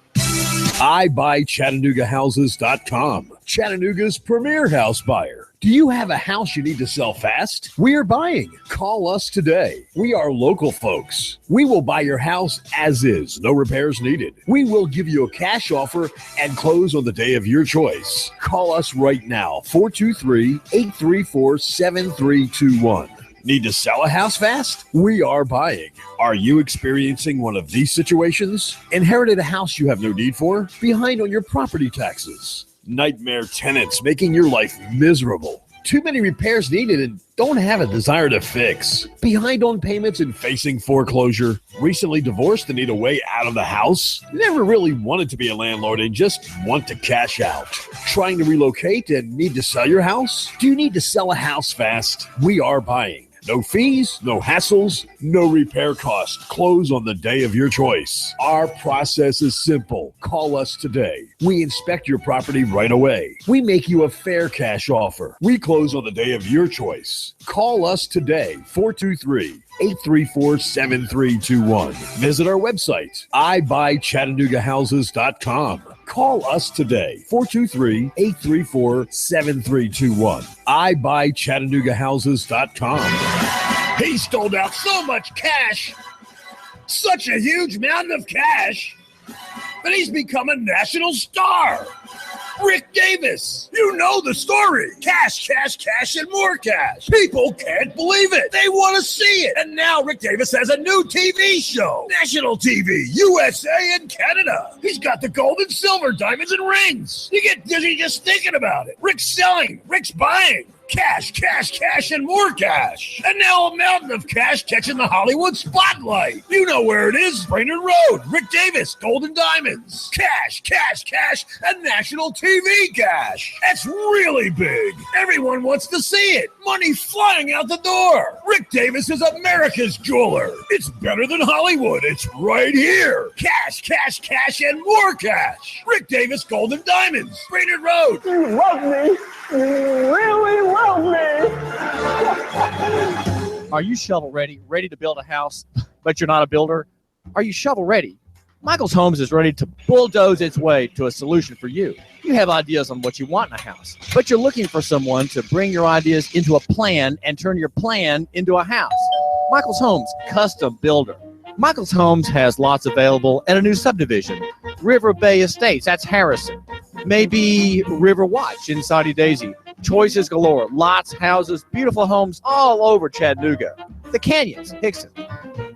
iBuyChattanoogaHouses.com, Chattanooga's premier house buyer. Do you have a house you need to sell fast? We are buying. Call us today. We are local folks. We will buy your house as is, no repairs needed. We will give you a cash offer and close on the day of your choice. Call us right now, 423-834-7321. Need to sell a house fast? We are buying. Are you experiencing one of these situations? Inherited a house you have no need for? Behind on your property taxes? Nightmare tenants making your life miserable? Too many repairs needed and don't have a desire to fix? Behind on payments and facing foreclosure? Recently divorced and need a way out of the house? Never really wanted to be a landlord and just want to cash out? Trying to relocate and need to sell your house? Do you need to sell a house fast? We are buying. No fees, no hassles, no repair costs. Close on the day of your choice. Our process is simple. Call us today. We inspect your property right away. We make you a fair cash offer. We close on the day of your choice. Call us today, 423-834-7321. Visit our website, iBuyChattanoogaHouses.com. Call us today, 423-834-7321. iBuyChattanoogaHouses.com. He stole out so much cash, such a huge mountain of cash, that he's become a national star. Rick Davis, you know the story. Cash, cash, cash, and more cash. People can't believe it. They want to see it. And now Rick Davis has a new TV show. National TV, USA and Canada. He's got the gold and silver, diamonds and rings. You get dizzy just thinking about it. Rick's selling. Rick's buying. Cash, cash, cash, and more cash. And now a mountain of cash catching the Hollywood spotlight. You know where it is. Brainerd Road. Rick Davis, Gold and Diamonds. Cash, cash, cash, and national TV cash. That's really big. Everyone wants to see it. Money flying out the door. Rick Davis is America's jeweler. It's better than Hollywood. It's right here. Cash, cash, cash, and more cash. Rick Davis, Gold and Diamonds. Brainerd Road. You love me. You really love me. Are you shovel ready, ready to build a house, but you're not a builder? Are you shovel ready? Michael's Homes is ready to bulldoze its way to a solution for you. You have ideas on what you want in a house, but you're looking for someone to bring your ideas into a plan and turn your plan into a house. Michael's Homes, custom builder. Michael's Homes has lots available at a new subdivision, River Bay Estates, that's Harrison. Maybe River Watch in Saudi Daisy. Choices galore, lots, houses, beautiful homes all over Chattanooga. The Canyons, Hickson,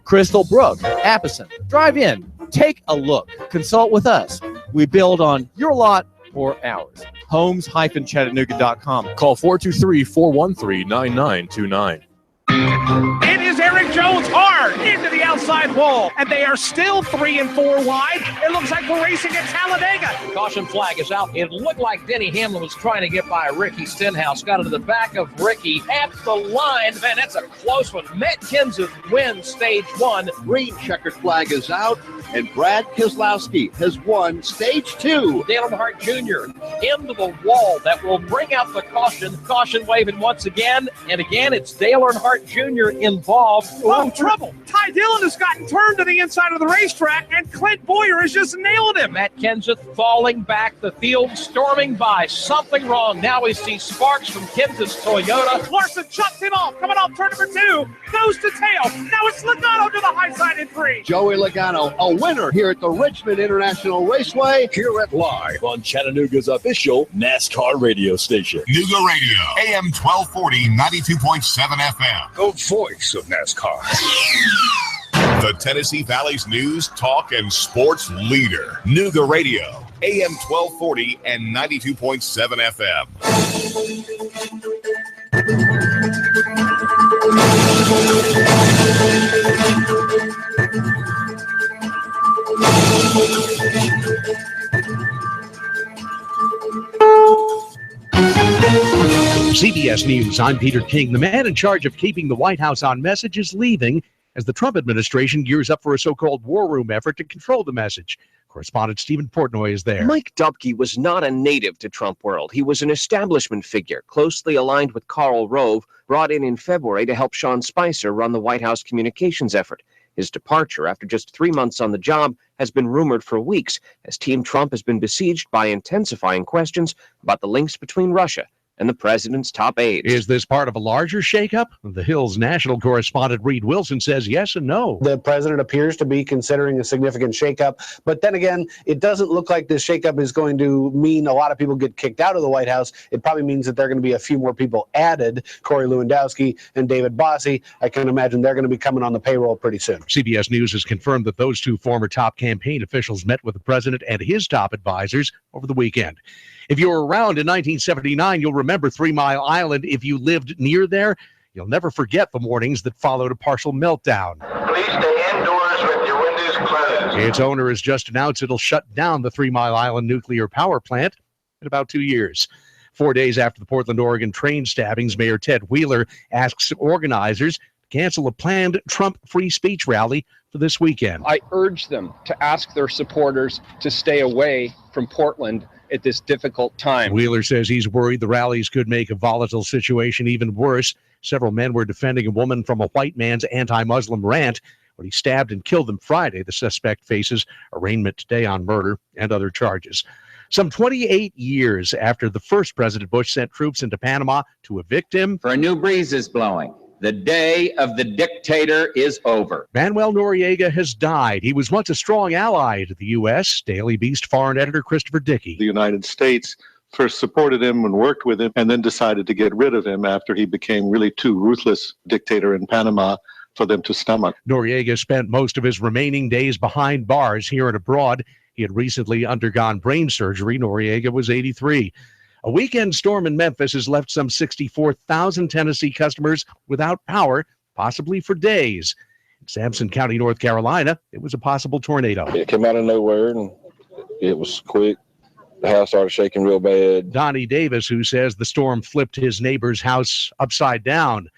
Crystal Brook, Appison. Drive in, take a look, consult with us. We build on your lot or ours. Homes-Chattanooga.com. Call 423-413-9929. It is Eric Jones hard into the outside wall, and they are still 3 and 4 wide. It looks like we're racing at Talladega. Caution flag is out. It looked like Denny Hamlin was trying to get by Ricky Stenhouse. Got into the back of Ricky at the line. Man, that's a close one. Matt Kenseth wins stage 1. Green checkered flag is out, and Brad Keselowski has won stage 2. Dale Earnhardt Jr. into the wall. That will bring out the caution. Caution waving once again. And again, it's Dale Earnhardt Jr. involved. Oh, trouble. Ty Dillon has gotten turned to the inside of the racetrack, and Clint Boyer is just nailing him. Matt Kenseth falling back, the field storming by. Something wrong. Now we see sparks from Kenseth's Toyota. Larson chucks him off, coming off turn number 2, nose to tail. Now it's Logano to the high side in 3. Joey Logano, a winner here at the Richmond International Raceway. Here at Live on Chattanooga's official NASCAR radio station. Nooga Radio, AM 1240, 92.7 FM. The voice of NASCAR. The Tennessee Valley's news, talk, and sports leader. Nooga Radio, AM 1240 and 92.7 FM. CBS News, I'm Peter King. The man in charge of keeping the White House on message is leaving as the Trump administration gears up for a so-called war room effort to control the message. Correspondent Stephen Portnoy is there. Mike Dubke was not a native to Trump world. He was an establishment figure, closely aligned with Karl Rove, brought in February to help Sean Spicer run the White House communications effort. His departure after just 3 months on the job has been rumored for weeks, as Team Trump has been besieged by intensifying questions about the links between Russia and the president's top aides. Is this part of a larger shakeup? The Hill's national correspondent Reed Wilson says yes and no. The president appears to be considering a significant shakeup, but then again, it doesn't look like this shakeup is going to mean a lot of people get kicked out of the White House. It probably means that there are going to be a few more people added. Corey Lewandowski and David Bossie, I can imagine they're going to be coming on the payroll pretty soon. CBS News has confirmed that those two former top campaign officials met with the president and his top advisors over the weekend. If you were around in 1979, you'll remember 3 Mile Island. If you lived near there, you'll never forget the mornings that followed a partial meltdown. Please stay indoors with your windows closed. Its owner has just announced it'll shut down the 3 Mile Island nuclear power plant in about 2 years. 4 days after the Portland, Oregon train stabbings, Mayor Ted Wheeler asks organizers to cancel a planned Trump free speech rally for this weekend. I urge them to ask their supporters to stay away from Portland at this difficult time. Wheeler says he's worried the rallies could make a volatile situation even worse. Several men were defending a woman from a white man's anti-Muslim rant when he stabbed and killed them Friday. The suspect faces arraignment today on murder and other charges. Some 28 years after the first President Bush sent troops into Panama to evict him. For a new breeze is blowing. The day of the dictator is over. Manuel Noriega has died. He was once a strong ally to the U.S. Daily Beast foreign editor Christopher Dickey. The United States first supported him and worked with him and then decided to get rid of him after he became really too ruthless dictator in Panama for them to stomach. Noriega spent most of his remaining days behind bars here and abroad. He had recently undergone brain surgery. Noriega was 83. A weekend storm in Memphis has left some 64,000 Tennessee customers without power, possibly for days. In Sampson County, North Carolina, it was a possible tornado. It came out of nowhere, and it was quick. The house started shaking real bad. Donnie Davis, who says the storm flipped his neighbor's house upside down.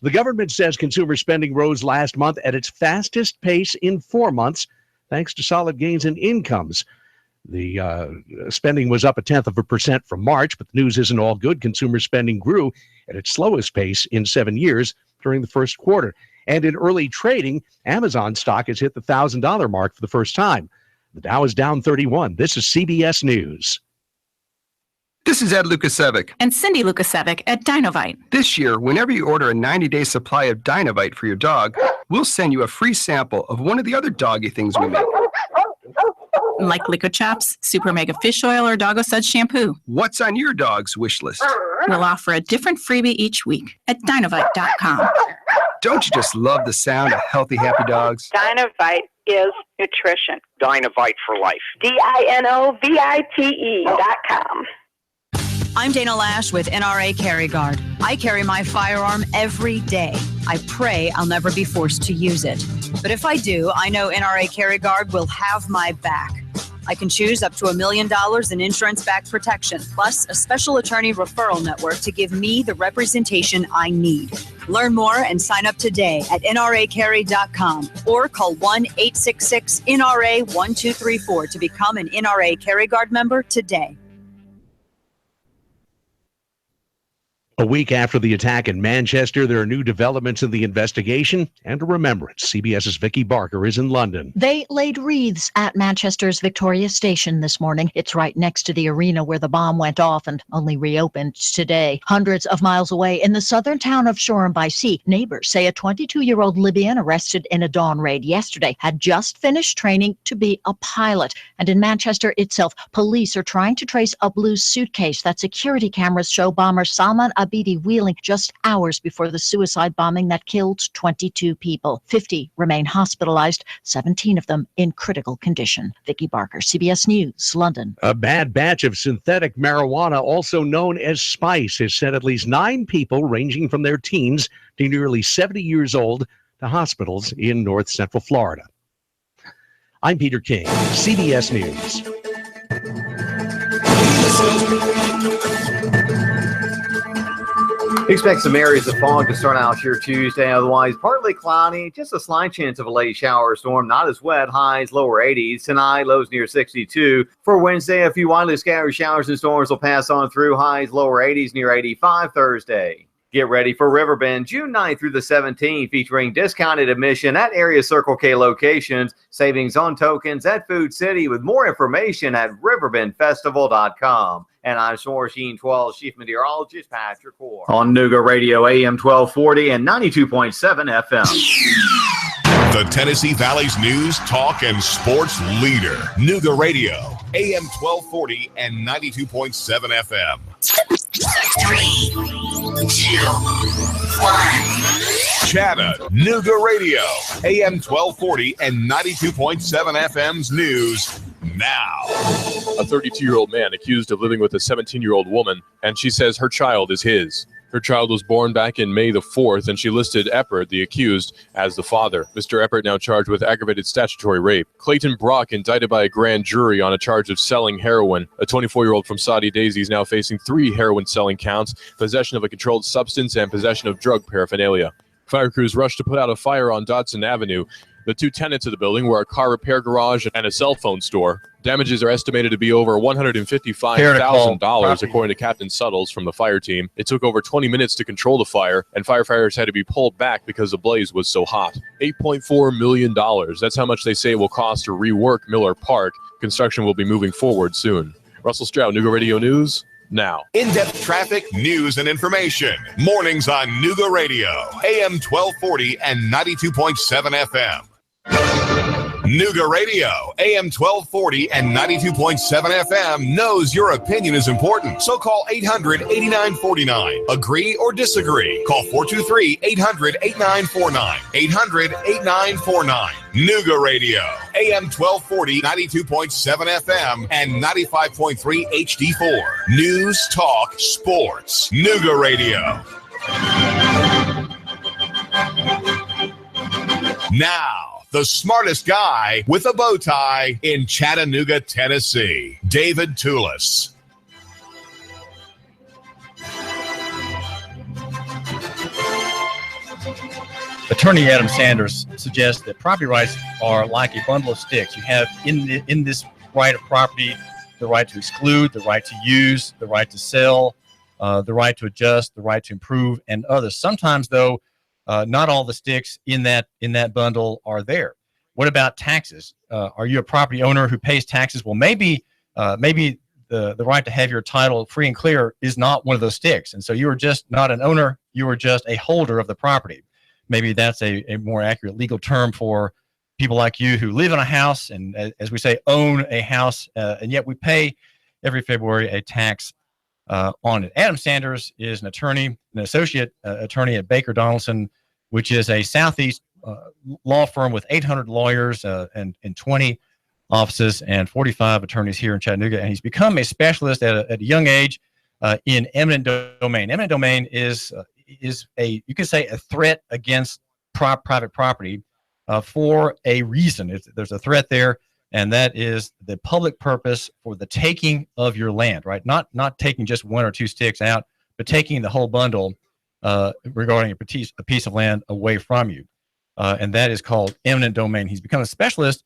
The government says consumer spending rose last month at its fastest pace in 4 months, thanks to solid gains in incomes. The spending was up 0.1% from March, but the news isn't all good. Consumer spending grew at its slowest pace in 7 years during the first quarter. And in early trading, Amazon stock has hit the $1,000 mark for the first time. The Dow is down 31. This is CBS News. This is Ed Lukasevic. And Cindy Lukasevic at Dinovite. This year, whenever you order a 90-day supply of Dinovite for your dog, we'll send you a free sample of one of the other doggy things we make. Like Liquid Chops, Super Mega Fish Oil, or Doggo Suds Shampoo. What's on your dog's wish list? We'll offer a different freebie each week at Dinovite.com. Don't you just love the sound of healthy, happy dogs? Dinovite is nutrition. Dinovite for life. DINOVITE.com. I'm Dana Lash with NRA Carry Guard. I carry my firearm every day. I pray I'll never be forced to use it. But if I do, I know NRA Carry Guard will have my back. I can choose up to $1 million in insurance-backed protection, plus a special attorney referral network to give me the representation I need. Learn more and sign up today at nracarry.com or call 1-866-NRA-1234 to become an NRA Carry Guard member today. A week after the attack in Manchester, there are new developments in the investigation and a remembrance. CBS's Vicky Barker is in London. They laid wreaths at Manchester's Victoria Station this morning. It's right next to the arena where the bomb went off and only reopened today. Hundreds of miles away in the southern town of Shoreham-by-Sea, neighbors say a 22-year-old Libyan arrested in a dawn raid yesterday had just finished training to be a pilot. And in Manchester itself, police are trying to trace a blue suitcase that security cameras show bomber Salman Abidi wheeling just hours before the suicide bombing that killed 22 people. 50 remain hospitalized, 17 of them in critical condition. Vicky Barker, CBS News, London. A bad batch of synthetic marijuana, also known as spice, has sent at least 9 people ranging from their teens to nearly 70 years old to hospitals in north central Florida. I'm Peter King, CBS News. Expect some areas of fog to start out here Tuesday. Otherwise, partly cloudy. Just a slight chance of a late shower storm. Not as wet. Highs lower 80s. Tonight, lows near 62. For Wednesday, a few widely scattered showers and storms will pass on through. Highs lower 80s near 85 Thursday. Get ready for Riverbend, June 9th through the 17th, featuring discounted admission at area Circle K locations, savings on tokens at Food City, with more information at riverbendfestival.com. And I'm Soar Sheen 12 Chief Meteorologist Patrick Hoare. On Nooga Radio, AM 1240 and 92.7 FM. The Tennessee Valley's news, talk, and sports leader. Nooga Radio, AM 1240 and 92.7 FM. 3, 2, 1. Chattanooga Radio, AM 1240 and 92.7 FM's news now. A 32-year-old man accused of living with a 17-year-old woman, and she says her child is his. Her child was born back in May the 4th, and she listed Eppert, the accused, as the father. Mr. Eppert now charged with aggravated statutory rape. Clayton Brock indicted by a grand jury on a charge of selling heroin. A 24-year-old from Saudi Daisy is now facing 3 heroin-selling counts, possession of a controlled substance, and possession of drug paraphernalia. Fire crews rushed to put out a fire on Dodson Avenue. The 2 tenants of the building were a car repair garage and a cell phone store. Damages are estimated to be over $155,000, according to Captain Suttles from the fire team. It took over 20 minutes to control the fire, and firefighters had to be pulled back because the blaze was so hot. $8.4 million. That's how much they say it will cost to rework Miller Park. Construction will be moving forward soon. Russell Stroud, Nooga Radio News, now. In-depth traffic, news, and information. Mornings on Nooga Radio, AM 1240 and 92.7 FM. Nooga Radio, AM 1240 and 92.7 FM knows your opinion is important. So call 800-8949. Agree or disagree? Call 423-800-8949. 800-8949. Nooga Radio, AM 1240, 92.7 FM, and 95.3 HD4. News, talk, sports. Nooga Radio. Now, the smartest guy with a bow tie in Chattanooga, Tennessee, David Tulis. Attorney Adam Sanders suggests that property rights are like a bundle of sticks. You have in this right of property the right to exclude, the right to use, the right to sell, the right to adjust, the right to improve, and others. Sometimes, though, not all the sticks in that bundle are there. What about taxes? Are you a property owner who pays taxes? Well, maybe the right to have your title free and clear is not one of those sticks, and so you are just not an owner. You are just a holder of the property. Maybe that's a more accurate legal term for people like you who live in a house and, as we say, own a house, and yet we pay every February a tax on it. Adam Sanders is an attorney, an associate attorney at Baker Donaldson, which is a Southeast law firm with 800 lawyers and 20 offices and 45 attorneys here in Chattanooga. And he's become a specialist at a young age in eminent domain. Eminent domain is you could say a threat against private property for a reason. There's a threat there, and that is the public purpose for the taking of your land, right? Not taking just one or two sticks out, but taking the whole bundle regarding a piece of land away from you. And that is called eminent domain. He's become a specialist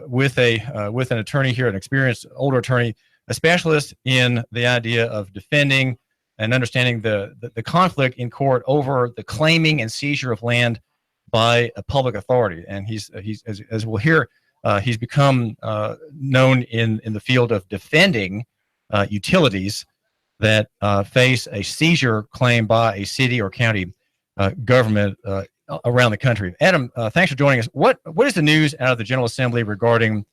with an attorney here, an experienced older attorney, a specialist in the idea of defending and understanding the conflict in court over the claiming and seizure of land by a public authority. And he's as we'll hear, he's become known in the field of defending utilities that face a seizure claim by a city or county government around the country. Adam, thanks for joining us. What is the news out of the General Assembly regarding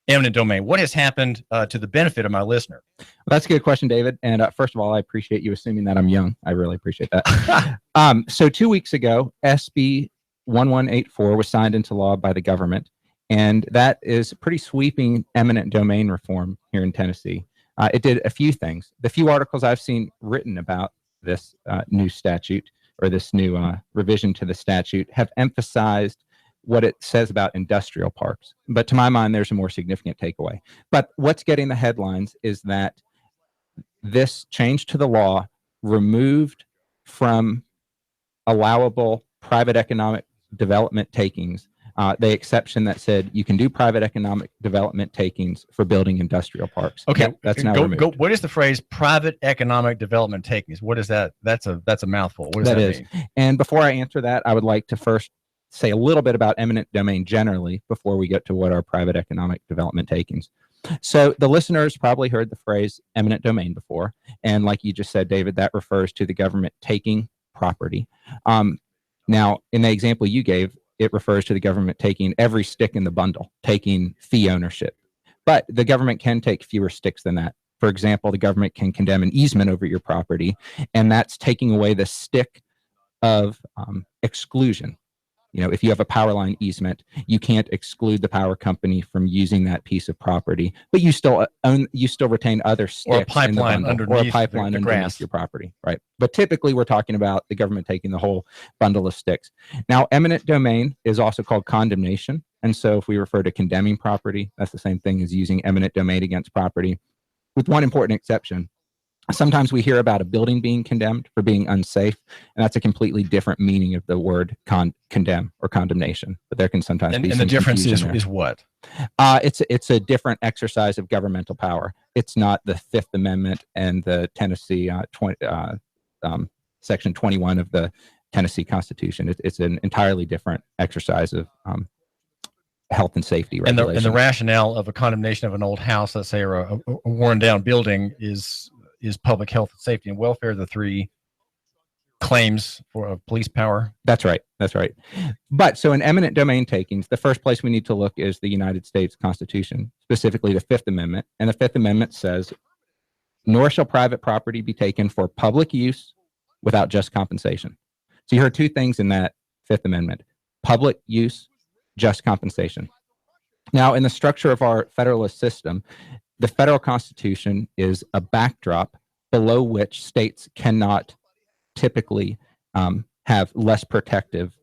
eminent domain? What has happened to the benefit of my listener? Well, that's a good question, David. And first of all, I appreciate you assuming that I'm young. I really appreciate that. So 2 weeks ago, SB 1184 was signed into law by the government, and that is pretty sweeping eminent domain reform here in Tennessee. It did a few things. The few articles I've seen written about this new statute or this new revision to the statute have emphasized what it says about industrial parks. But to my mind, there's a more significant takeaway. But what's getting the headlines is that this change to the law removed from allowable private economic development takings the exception that said you can do private economic development takings for building industrial parks. Okay, that's now removed. What is the phrase private economic development takings? What is that? That's a mouthful. What does that mean? And before I answer that, I would like to first say a little bit about eminent domain generally before we get to what are private economic development takings. So the listeners probably heard the phrase eminent domain before. And like you just said, David, that refers to the government taking property. Now, in the example you gave, it refers to the government taking every stick in the bundle, taking fee ownership. But the government can take fewer sticks than that. For example, the government can condemn an easement over your property, and that's taking away the stick of exclusion. You know, if you have a power line easement, you can't exclude the power company from using that piece of property, but you still retain other sticks or a pipeline underneath your property, right? But typically, we're talking about the government taking the whole bundle of sticks. Now, eminent domain is also called condemnation, and so if we refer to condemning property, that's the same thing as using eminent domain against property, with one important exception. Sometimes we hear about a building being condemned for being unsafe, and that's a completely different meaning of the word condemn or condemnation. But there can sometimes be some and the difference is what? It's a different exercise of governmental power. It's not the Fifth Amendment and the Tennessee Section 21 of the Tennessee Constitution. It's an entirely different exercise of health and safety regulation. And the rationale of a condemnation of an old house, let's say, or a worn down building is public health, safety, and welfare, the three claims for police power. That's right. But so in eminent domain takings, the first place we need to look is the United States Constitution, specifically the Fifth Amendment. And the Fifth Amendment says, nor shall private property be taken for public use without just compensation. So you heard two things in that Fifth Amendment: public use, just compensation. Now, in the structure of our federalist system, the federal Constitution is a backdrop below which states cannot typically have less protective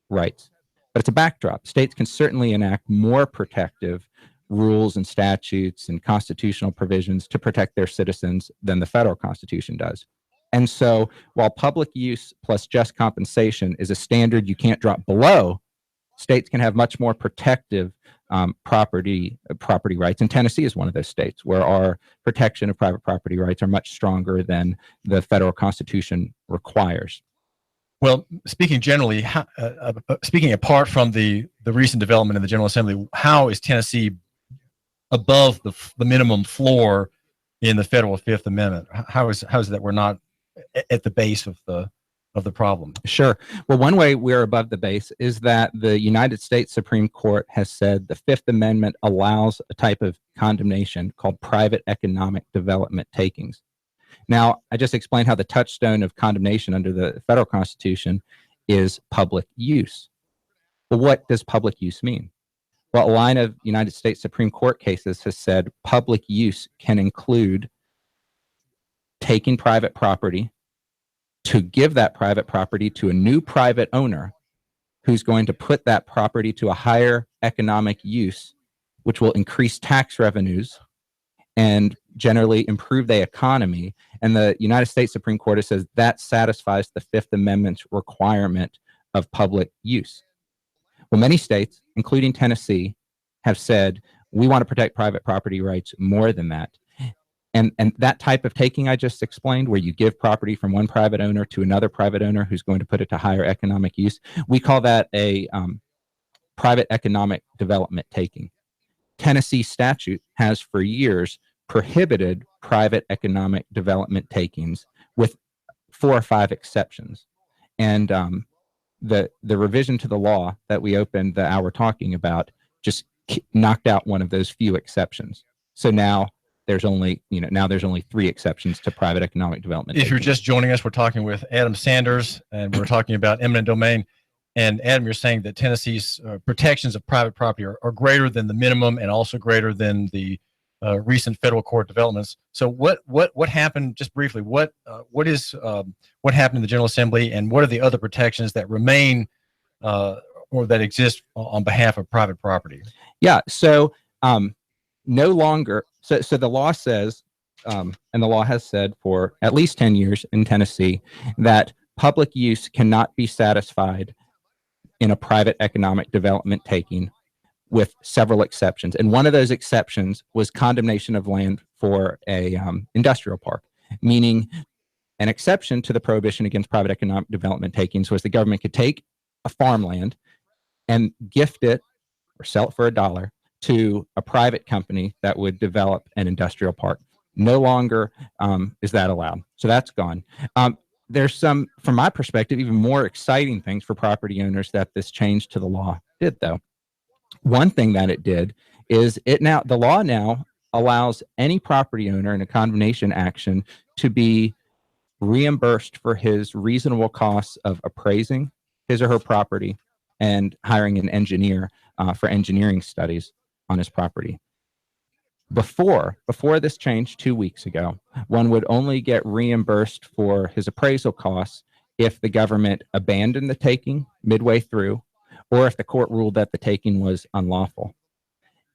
rights. But it's a backdrop. States can certainly enact more protective rules and statutes and constitutional provisions to protect their citizens than the federal Constitution does. And so while public use plus just compensation is a standard you can't drop below, States can have much more protective property rights, and Tennessee is one of those states where our protection of private property rights are much stronger than the federal Constitution requires. Well, speaking generally, speaking apart from the recent development in the General Assembly, how is Tennessee above the minimum floor in the federal Fifth Amendment? How is that we're not at the base of the problem? Sure. Well, one way we're above the base is that the United States Supreme Court has said the Fifth Amendment allows a type of condemnation called private economic development takings. Now, I just explained how the touchstone of condemnation under the federal Constitution is public use. But what does public use mean? Well, a line of United States Supreme Court cases has said public use can include taking private property to give that private property to a new private owner who's going to put that property to a higher economic use, which will increase tax revenues and generally improve the economy. And the United States Supreme Court says that satisfies the Fifth Amendment's requirement of public use. Well, many states, including Tennessee, have said we want to protect private property rights more than that. And that type of taking I just explained, where you give property from one private owner to another private owner who's going to put it to higher economic use, we call that a private economic development taking. Tennessee statute has for years prohibited private economic development takings with 4 or 5 exceptions. And the revision to the law that we opened the hour talking about just knocked out one of those few exceptions. So now there's only 3 exceptions to private economic development. If you're just joining us, we're talking with Adam Sanders, and we're talking about eminent domain. And Adam, you're saying that Tennessee's protections of private property are greater than the minimum and also greater than the recent federal court developments. So what happened, just briefly, what happened in the General Assembly, and what are the other protections that remain or that exist on behalf of private property? Yeah, so no longer, so the law says, and the law has said for at least 10 years in Tennessee, that public use cannot be satisfied in a private economic development taking, with several exceptions. And one of those exceptions was condemnation of land for a industrial park, meaning an exception to the prohibition against private economic development takings was the government could take a farmland and gift it or sell it for $1 to a private company that would develop an industrial park. No longer is that allowed. So that's gone. There's some, from my perspective, even more exciting things for property owners that this change to the law did, though. One thing that it did is the law now allows any property owner in a condemnation action to be reimbursed for his reasonable costs of appraising his or her property and hiring an engineer for engineering studies on his property. Before this change 2 weeks ago, one would only get reimbursed for his appraisal costs if the government abandoned the taking midway through, or if the court ruled that the taking was unlawful.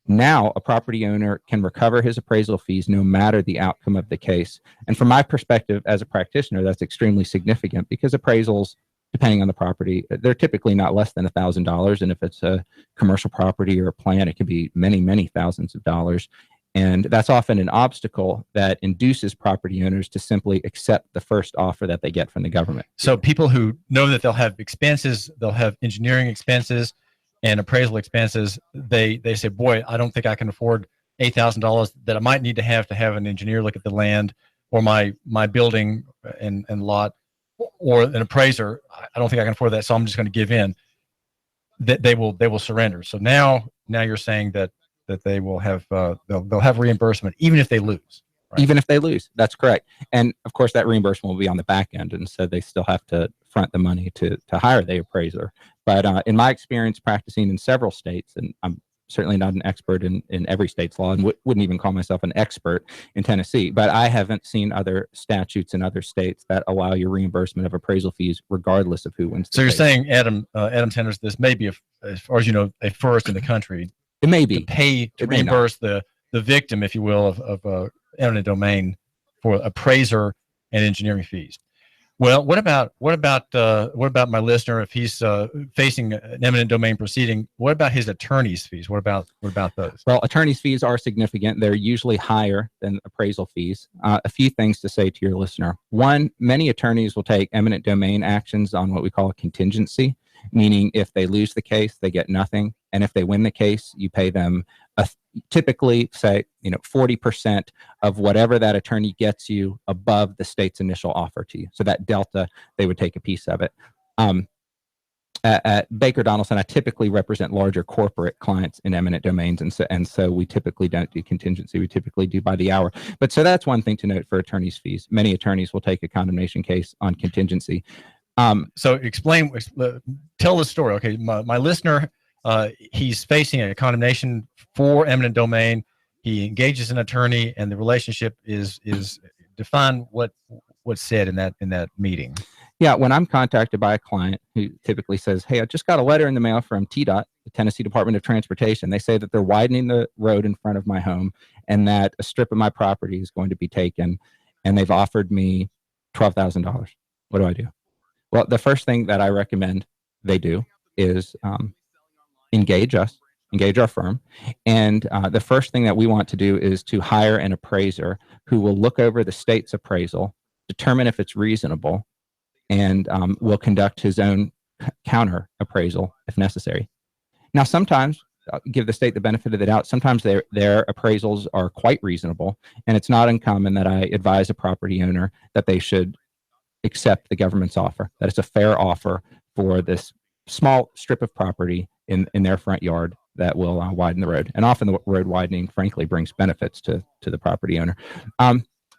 Now, a property owner can recover his appraisal fees no matter the outcome of the case. And from my perspective as a practitioner, that's extremely significant, because appraisals, depending on the property, they're typically not less than $1,000. And if it's a commercial property or a plant, it could be many, many thousands of dollars. And that's often an obstacle that induces property owners to simply accept the first offer that they get from the government. So people who know that they'll have expenses, they'll have engineering expenses and appraisal expenses, they say, boy, I don't think I can afford $8,000 that I might need to have an engineer look at the land, or my building and lot, or an appraiser. I don't think I can afford that, so I'm just going to give in. That they will surrender. So now you're saying that they will have they'll have reimbursement even if they lose. Right? Even if they lose, that's correct. And of course, that reimbursement will be on the back end, and so they still have to front the money to hire the appraiser. But in my experience practicing in several states, and I'm certainly not an expert in every state's law, and wouldn't even call myself an expert in Tennessee, but I haven't seen other statutes in other states that allow your reimbursement of appraisal fees regardless of who wins the So you're case. saying, Adam Sanders, this may be, as far as you know, a first in the country. It may be. To reimburse the victim, if you will, of eminent domain for appraiser and engineering fees. Well, what about my listener if he's facing an eminent domain proceeding? What about his attorney's fees? What about those? Well, attorney's fees are significant. They're usually higher than appraisal fees. A few things to say to your listener. One, many attorneys will take eminent domain actions on what we call a contingency, meaning if they lose the case, they get nothing, and if they win the case, you pay them typically, say, 40% of whatever that attorney gets you above the state's initial offer to you. So that delta, they would take a piece of it. At Baker Donaldson, I typically represent larger corporate clients in eminent domains, and so we typically don't do contingency. We typically do by the hour. But so that's one thing to note for attorney's fees. Many attorneys will take a condemnation case on contingency. So tell the story. Okay, my listener, he's facing a condemnation for eminent domain. He engages an attorney, and the relationship is define what's said in that meeting. Yeah, when I'm contacted by a client who typically says, "Hey, I just got a letter in the mail from TDOT, the Tennessee Department of Transportation. They say that they're widening the road in front of my home, and that a strip of my property is going to be taken, and they've offered me $12,000. What do I do?" Well, the first thing that I recommend they do is engage our firm. And the first thing that we want to do is to hire an appraiser who will look over the state's appraisal, determine if it's reasonable, and will conduct his own counter appraisal if necessary. Now, sometimes, give the state the benefit of the doubt, sometimes their appraisals are quite reasonable, and it's not uncommon that I advise a property owner that they should accept the government's offer, that it's a fair offer for this small strip of property in their front yard that will widen the road. And often the road widening, frankly, brings benefits to the property owner.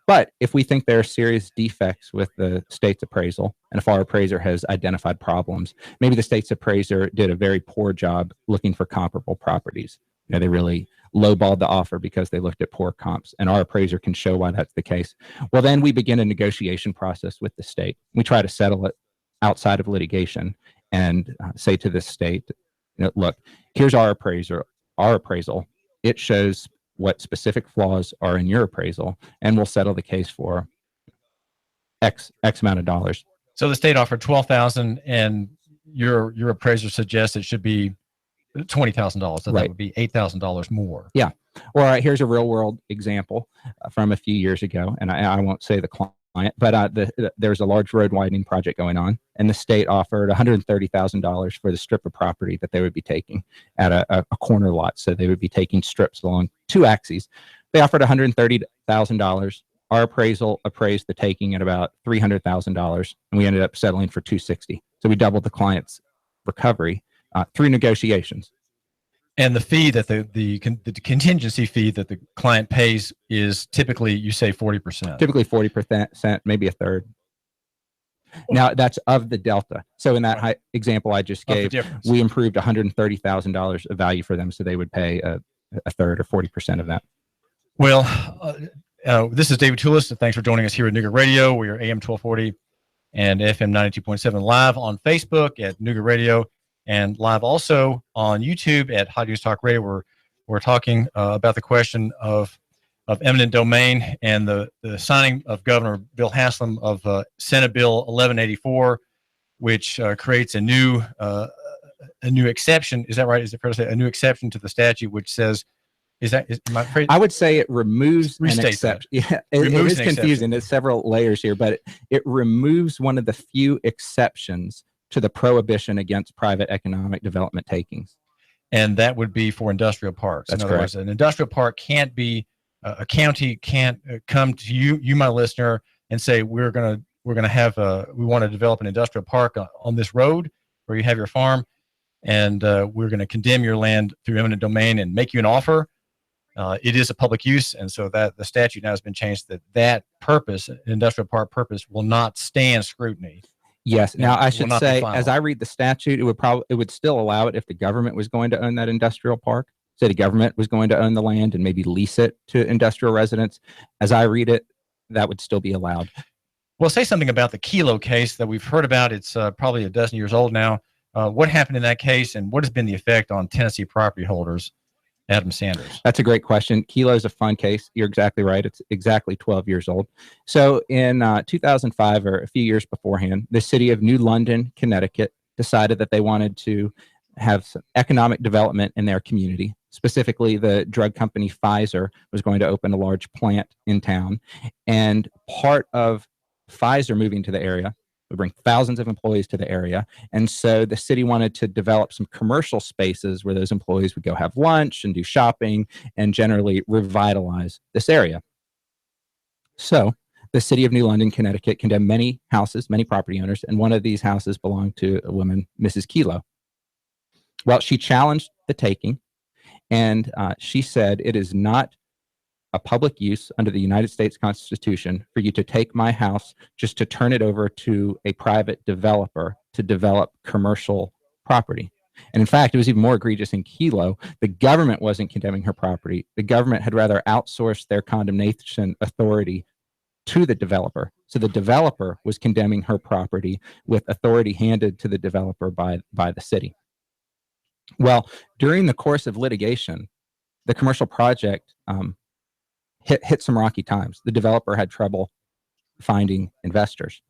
But if we think there are serious defects with the state's appraisal, and if our appraiser has identified problems, maybe the state's appraiser did a very poor job looking for comparable properties. They really lowballed the offer because they looked at poor comps, and our appraiser can show why that's the case. Well, then we begin a negotiation process with the state. We try to settle it outside of litigation and say to the state, look, here's our appraisal. It shows what specific flaws are in your appraisal, and we'll settle the case for X amount of dollars. So the state offered $12,000, and your appraiser suggests it should be $20,000. So that would be $8,000 more. Yeah. Or here's a real world example from a few years ago, and I won't say the client, but there's a large road widening project going on, and the state offered $130,000 for the strip of property that they would be taking at a corner lot. So they would be taking strips along two axes. They offered $130,000. Our appraisal appraised the taking at about $300,000, and we ended up settling for $260,000. So we doubled the client's recovery through negotiations. And the fee that the contingency fee that the client pays is typically, you say, 40%. Typically 40%, maybe a third. Now that's of the delta. So in that example I just gave, we improved $130,000 of value for them, so they would pay a third or 40% of that. Well, this is David Tulis. Thanks for joining us here at Nooga Radio. We are AM 1240 and FM 92.7 live on Facebook at Nooga Radio, and live also on YouTube at Hot News Talk Radio. We're talking about the question of eminent domain and the signing of Governor Bill Haslam of Senate Bill 1184, which creates a new exception. Is that right? Is it fair to say a new exception to the statute, which says, I would say it removes an exception. Yeah, it is confusing. There's several layers here, but it removes one of the few exceptions to the prohibition against private economic development takings. And that would be for industrial parks. That's in other correct. Words, an industrial park can't be, a county can't come to you, my listener, and say, we want to develop an industrial park on this road where you have your farm, and we're going to condemn your land through eminent domain and make you an offer. It is a public use, and so that the statute now has been changed that purpose, industrial park purpose, will not stand scrutiny. Yes. Now I should say, as I read the statute, it would still allow it if the government was going to own that industrial park. Say the government was going to own the land and maybe lease it to industrial residents. As I read it, that would still be allowed. Well, say something about the Kelo case that we've heard about. It's probably a dozen years old now. What happened in that case, and what has been the effect on Tennessee property holders Adam Sanders? That's a great question. Kilo is a fun case. You're exactly right. It's exactly 12 years old. So in 2005, or a few years beforehand, the city of New London, Connecticut, decided that they wanted to have some economic development in their community. Specifically, the drug company Pfizer was going to open a large plant in town. And part of Pfizer moving to the area would bring thousands of employees to the area. And so the city wanted to develop some commercial spaces where those employees would go have lunch and do shopping and generally revitalize this area. So the city of New London, Connecticut condemned many houses, many property owners, and one of these houses belonged to a woman, Mrs. Kilo. Well, she challenged the taking, and she said, it is not a public use under the United States Constitution for you to take my house just to turn it over to a private developer to develop commercial property. And in fact, it was even more egregious in Kilo. The government wasn't condemning her property. The government had rather outsourced their condemnation authority to the developer. So the developer was condemning her property with authority handed to the developer by the city. Well, during the course of litigation, the commercial project hit some rocky times. The developer had trouble finding investors.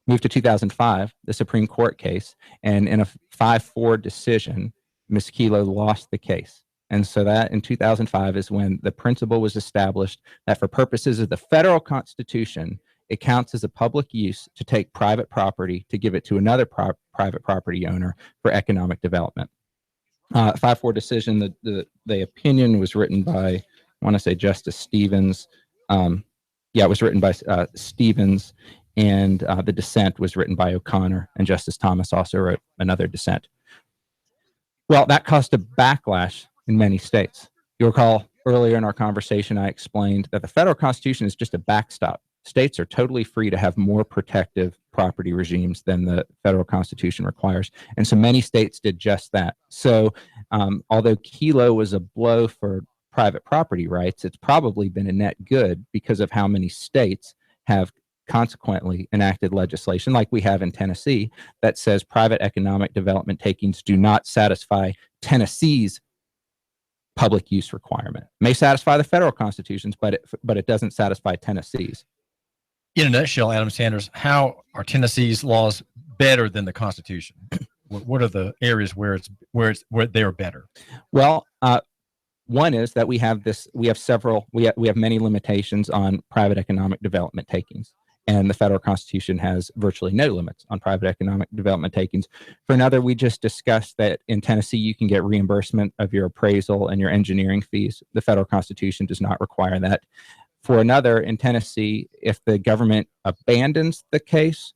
Moved to 2005, the Supreme Court case, and in a 5-4 decision, Ms. Kilo lost the case. And so that in 2005 is when the principle was established that for purposes of the federal Constitution, it counts as a public use to take private property to give it to another private property owner for economic development. 5-4 decision, the opinion was written by, I want to say Justice Stevens. It was written by Stevens, and the dissent was written by O'Connor, and Justice Thomas also wrote another dissent. Well, that caused a backlash in many states. You'll recall earlier in our conversation, I explained that the federal Constitution is just a backstop. States are totally free to have more protective property regimes than the federal Constitution requires. And so many states did just that. So although Kilo was a blow for private property rights, it's probably been a net good because of how many states have consequently enacted legislation like we have in Tennessee that says private economic development takings do not satisfy Tennessee's public use requirement. It may satisfy the federal constitutions, but it doesn't satisfy Tennessee's. In a nutshell, Adam Sanders, how are Tennessee's laws better than the Constitution? What are the areas where they are better? Well, one is that we have many limitations on private economic development takings, and the federal Constitution has virtually no limits on private economic development takings. For another, we just discussed that in Tennessee, you can get reimbursement of your appraisal and your engineering fees. The federal Constitution does not require that. For another, in Tennessee, if the government abandons the case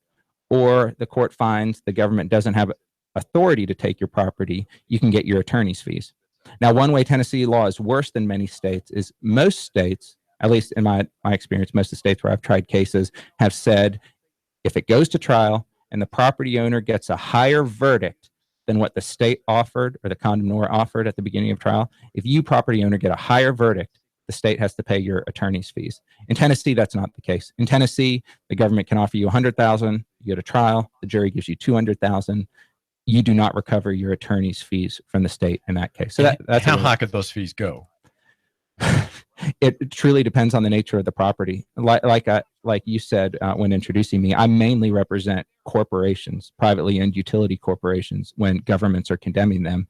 or the court finds the government doesn't have authority to take your property, you can get your attorney's fees. Now, one way Tennessee law is worse than many states is most states, at least in my experience, most of the states where I've tried cases have said, if it goes to trial and the property owner gets a higher verdict than what the state offered or the condemnor offered at the beginning of trial, if you, property owner, get a higher verdict, the state has to pay your attorney's fees. In Tennessee, that's not the case. In Tennessee, the government can offer you $100,000, you go to trial, the jury gives you $200,000. You do not recover your attorney's fees from the state in that case. So that's how high could those fees go? It truly depends on the nature of the property. Like you said when introducing me, I mainly represent corporations, privately owned utility corporations, when governments are condemning them.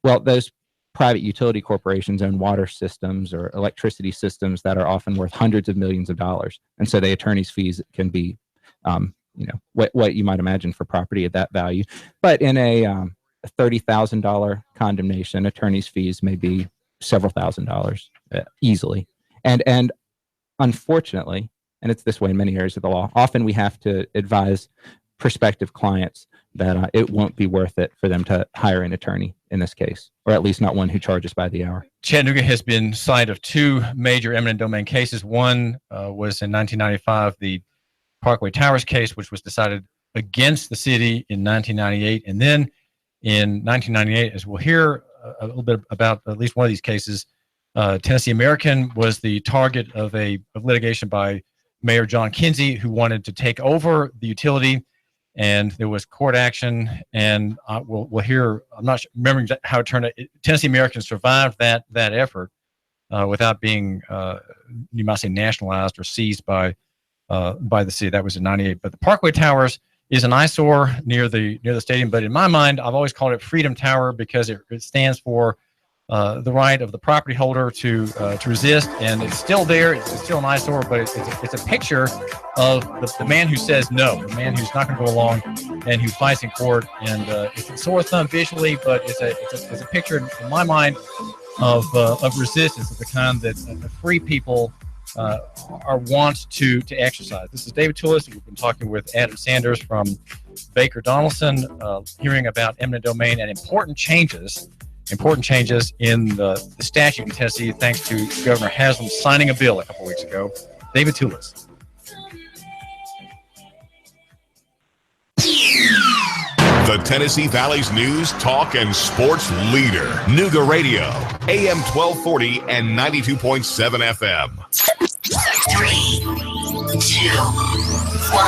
Well, those private utility corporations own water systems or electricity systems that are often worth hundreds of millions of dollars. And so the attorney's fees can be what you might imagine for property of that value. But in a $30,000 condemnation, attorney's fees may be several $1,000s easily. And unfortunately, and it's this way in many areas of the law, often we have to advise prospective clients that it won't be worth it for them to hire an attorney in this case, or at least not one who charges by the hour. Chattanooga has been site of two major eminent domain cases. One was in 1995, the Parkway Towers case, which was decided against the city in 1998. And then in 1998, as we'll hear a little bit about at least one of these cases, Tennessee American was the target of litigation by Mayor John Kinsey, who wanted to take over the utility and there was court action. And we'll hear. I'm not remembering how it turned out. Tennessee Americans survived that effort without being, you might say, nationalized or seized by the city. That was in '98. But the Parkway Towers is an eyesore near the stadium. But in my mind, I've always called it Freedom Tower because it stands for the right of the property holder to resist, and it's still there. It's still an eyesore, but it's a picture of the man who says no, the man who's not going to go along, and who fights in court. And it's a sore thumb visually, but it's a picture in my mind of resistance of the kind that free people are want to exercise. This is David Tulis. We've been talking with Adam Sanders from Baker Donaldson, hearing about eminent domain and important changes in the statute in Tennessee, thanks to Governor Haslam signing a bill a couple weeks ago. David Tulis. The Tennessee Valley's news, talk, and sports leader. Nooga Radio, AM 1240 and 92.7 FM. 3, 2, 1.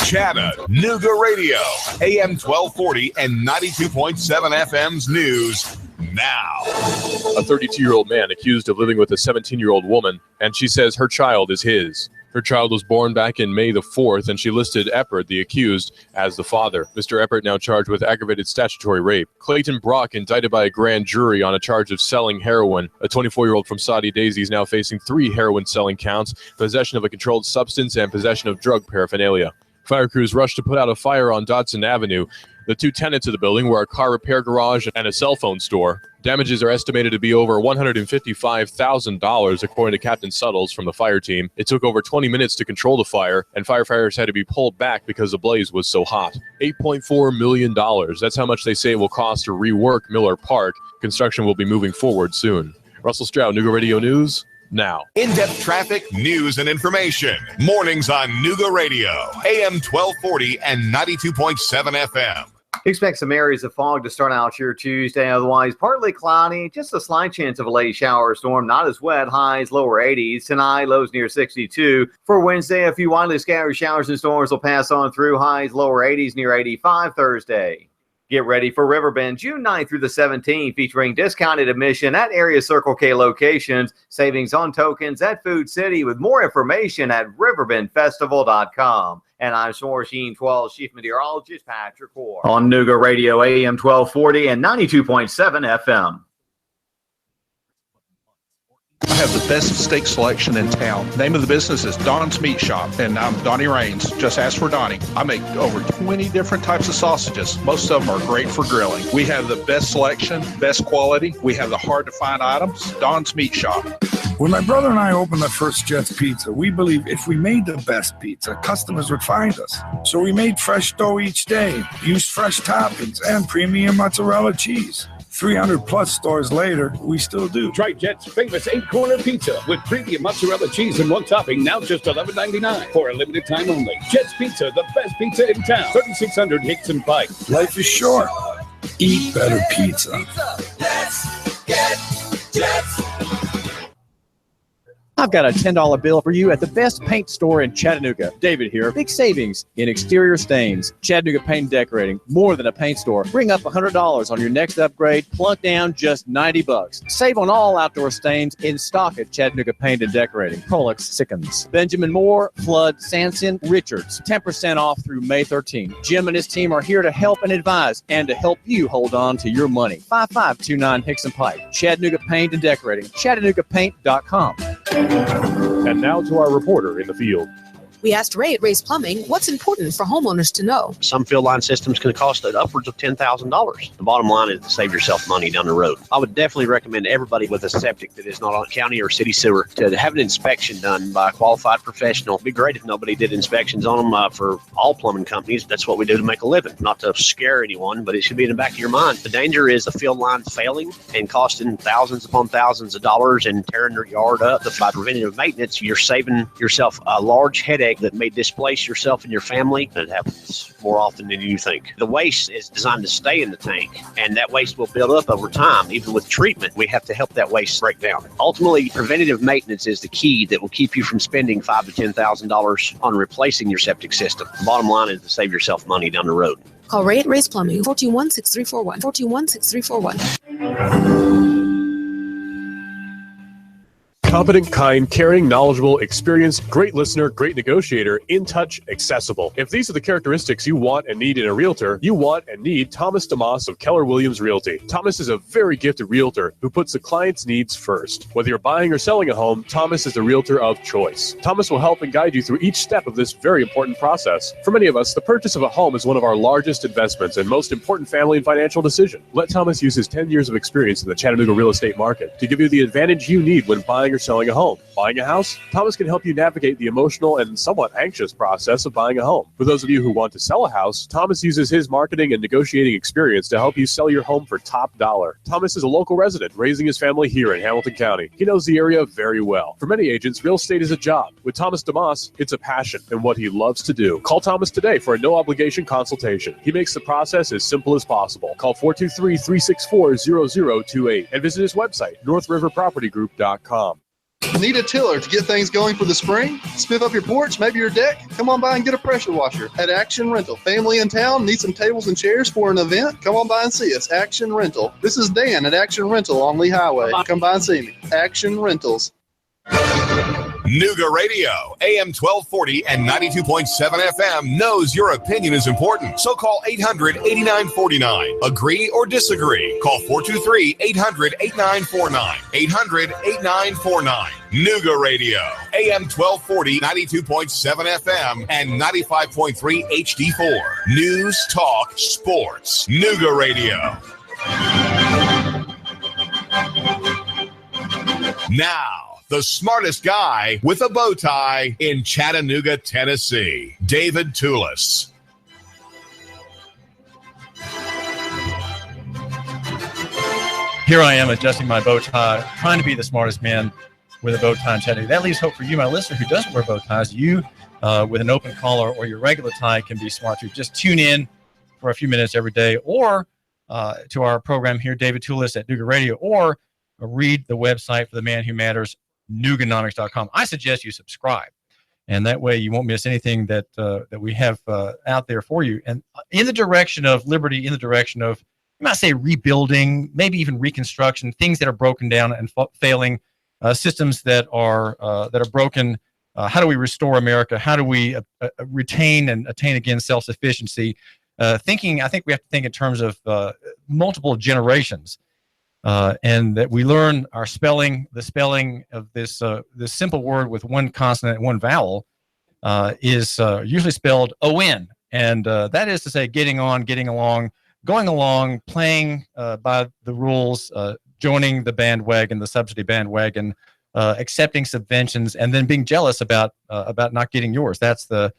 Chattanooga Radio, AM 1240 and 92.7 FM's news now. A 32-year-old man accused of living with a 17-year-old woman, and she says her child is his. Her child was born back in May the 4th, and she listed Eppert, the accused, as the father. Mr. Eppert now charged with aggravated statutory rape. Clayton Brock indicted by a grand jury on a charge of selling heroin. A 24-year-old from Saudi Daisy is now facing 3 heroin-selling counts, possession of a controlled substance, and possession of drug paraphernalia. Fire crews rushed to put out a fire on Dodson Avenue. The 2 tenants of the building were a car repair garage and a cell phone store. Damages are estimated to be over $155,000, according to Captain Suttles from the fire team. It took over 20 minutes to control the fire, and firefighters had to be pulled back because the blaze was so hot. $8.4 million. That's how much they say it will cost to rework Miller Park. Construction will be moving forward soon. Russell Stroud, Nooga Radio News. Now. In-depth traffic, news, and information. Mornings on Nooga Radio, AM 1240 and 92.7 FM. Expect some areas of fog to start out here Tuesday. Otherwise, partly cloudy. Just a slight chance of a late shower storm. Not as wet. Highs lower 80s. Tonight, lows near 62. For Wednesday, a few widely scattered showers and storms will pass on through. Highs lower 80s near 85 Thursday. Get ready for Riverbend, June 9th through the 17th, featuring discounted admission at area Circle K locations, savings on tokens at Food City, with more information at riverbendfestival.com. And I'm Soar Sheen 12 Chief Meteorologist Patrick Hoare on Nooga Radio, AM 1240 and 92.7 FM. I have the best steak selection in town. Name of the business is Don's Meat Shop, and I'm Donnie Raines. Just ask for Donnie. I make over 20 different types of sausages. Most of them are great for grilling. We have the best selection, best quality. We have the hard-to-find items. Don's Meat Shop. When my brother and I opened the first Jets Pizza, we believed if we made the best pizza, customers would find us. So we made fresh dough each day, used fresh toppings, and premium mozzarella cheese. 300 plus stores later, we still do. Try Jet's famous 8-corner pizza with premium mozzarella cheese and 1 topping, now just $11.99 for a limited time only. Jet's Pizza, the best pizza in town. 3600 Hickson Pike. Life is short. Eat better pizza. Let's get Jet's. I've got a $10 bill for you at the best paint store in Chattanooga. David here. Big savings in exterior stains. Chattanooga Paint and Decorating. More than a paint store. Bring up $100 on your next upgrade. Plunk down just $90. Save on all outdoor stains in stock at Chattanooga Paint and Decorating. Prolix Sickens. Benjamin Moore, Flood, Sanson, Richards. 10% off through May 13th. Jim and his team are here to help and advise and to help you hold on to your money. 5529 Hickson Pike. Chattanooga Paint and Decorating. ChattanoogaPaint.com. And now to our reporter in the field. We asked Ray at Ray's Plumbing what's important for homeowners to know. Some field line systems can cost upwards of $10,000. The bottom line is to save yourself money down the road. I would definitely recommend everybody with a septic that is not on county or city sewer to have an inspection done by a qualified professional. It'd be great if nobody did inspections on them for all plumbing companies. That's what we do to make a living. Not to scare anyone, but it should be in the back of your mind. The danger is the field line failing and costing thousands upon thousands of dollars and tearing your yard up. By preventative maintenance, you're saving yourself a large headache project that may displace yourself and your family. It happens more often than you think. The waste is designed to stay in the tank, and that waste will build up over time. Even with treatment, we have to help that waste break down. Ultimately, preventative maintenance is the key that will keep you from spending $5,000 to $10,000 on replacing your septic system. The bottom line is to save yourself money down the road. Call Ray at Ray's Plumbing, 421-6341, 421-6341. Competent, kind, caring, knowledgeable, experienced, great listener, great negotiator, in touch, accessible. If these are the characteristics you want and need in a realtor, you want and need Thomas DeMoss of Keller Williams Realty. Thomas is a very gifted realtor who puts the client's needs first. Whether you're buying or selling a home, Thomas is the realtor of choice. Thomas will help and guide you through each step of this very important process. For many of us, the purchase of a home is one of our largest investments and most important family and financial decision. Let Thomas use his 10 years of experience in the Chattanooga real estate market to give you the advantage you need when buying or selling a home. Buying a house? Thomas can help you navigate the emotional and somewhat anxious process of buying a home. For those of you who want to sell a house, Thomas uses his marketing and negotiating experience to help you sell your home for top dollar. Thomas is a local resident, raising his family here in Hamilton County. He knows the area very well. For many agents, real estate is a job. With Thomas DeMoss, it's a passion and what he loves to do. Call Thomas today for a no-obligation consultation. He makes the process as simple as possible. Call 423-364-0028 and visit his website, northriverpropertygroup.com. Need a tiller to get things going for the spring? Spiff up your porch, maybe your deck? Come on by and get a pressure washer at Action Rental. Family in town, need some tables and chairs for an event? Come on by and see us, Action Rental. This is Dan at Action Rental on Lee Highway. Come by and see me, Action Rentals. Nooga Radio, AM 1240 and 92.7 FM knows your opinion is important. So call 800-8949. Agree or disagree. Call 423-800-8949. 800-8949. Nooga Radio, AM 1240, 92.7 FM, and 95.3 HD4. News, talk, sports. Nooga Radio. Now, the smartest guy with a bow tie in Chattanooga, Tennessee, David Tulis. Here I am adjusting my bow tie, trying to be the smartest man with a bow tie in Chattanooga. That leaves hope for you, my listener, who doesn't wear bow ties. You, with an open collar or your regular tie, can be smart too. Just tune in for a few minutes every day, or to our program here, David Tulis at Nooga Radio, or read the website for the man who matters, Nooganomics.com. I suggest you subscribe, and that way you won't miss anything that we have out there for you. And in the direction of liberty, in the direction of, you might say, rebuilding, maybe even reconstruction, things that are broken down and failing, systems that are broken. How do we restore America? How do we retain and attain again self-sufficiency? I think we have to think in terms of multiple generations. And that we learn our spelling, the spelling of this simple word with one consonant and one vowel is usually spelled O-N. And that is to say getting on, getting along, going along, playing by the rules, joining the bandwagon, the subsidy bandwagon, accepting subventions, and then being jealous about not getting yours. That's the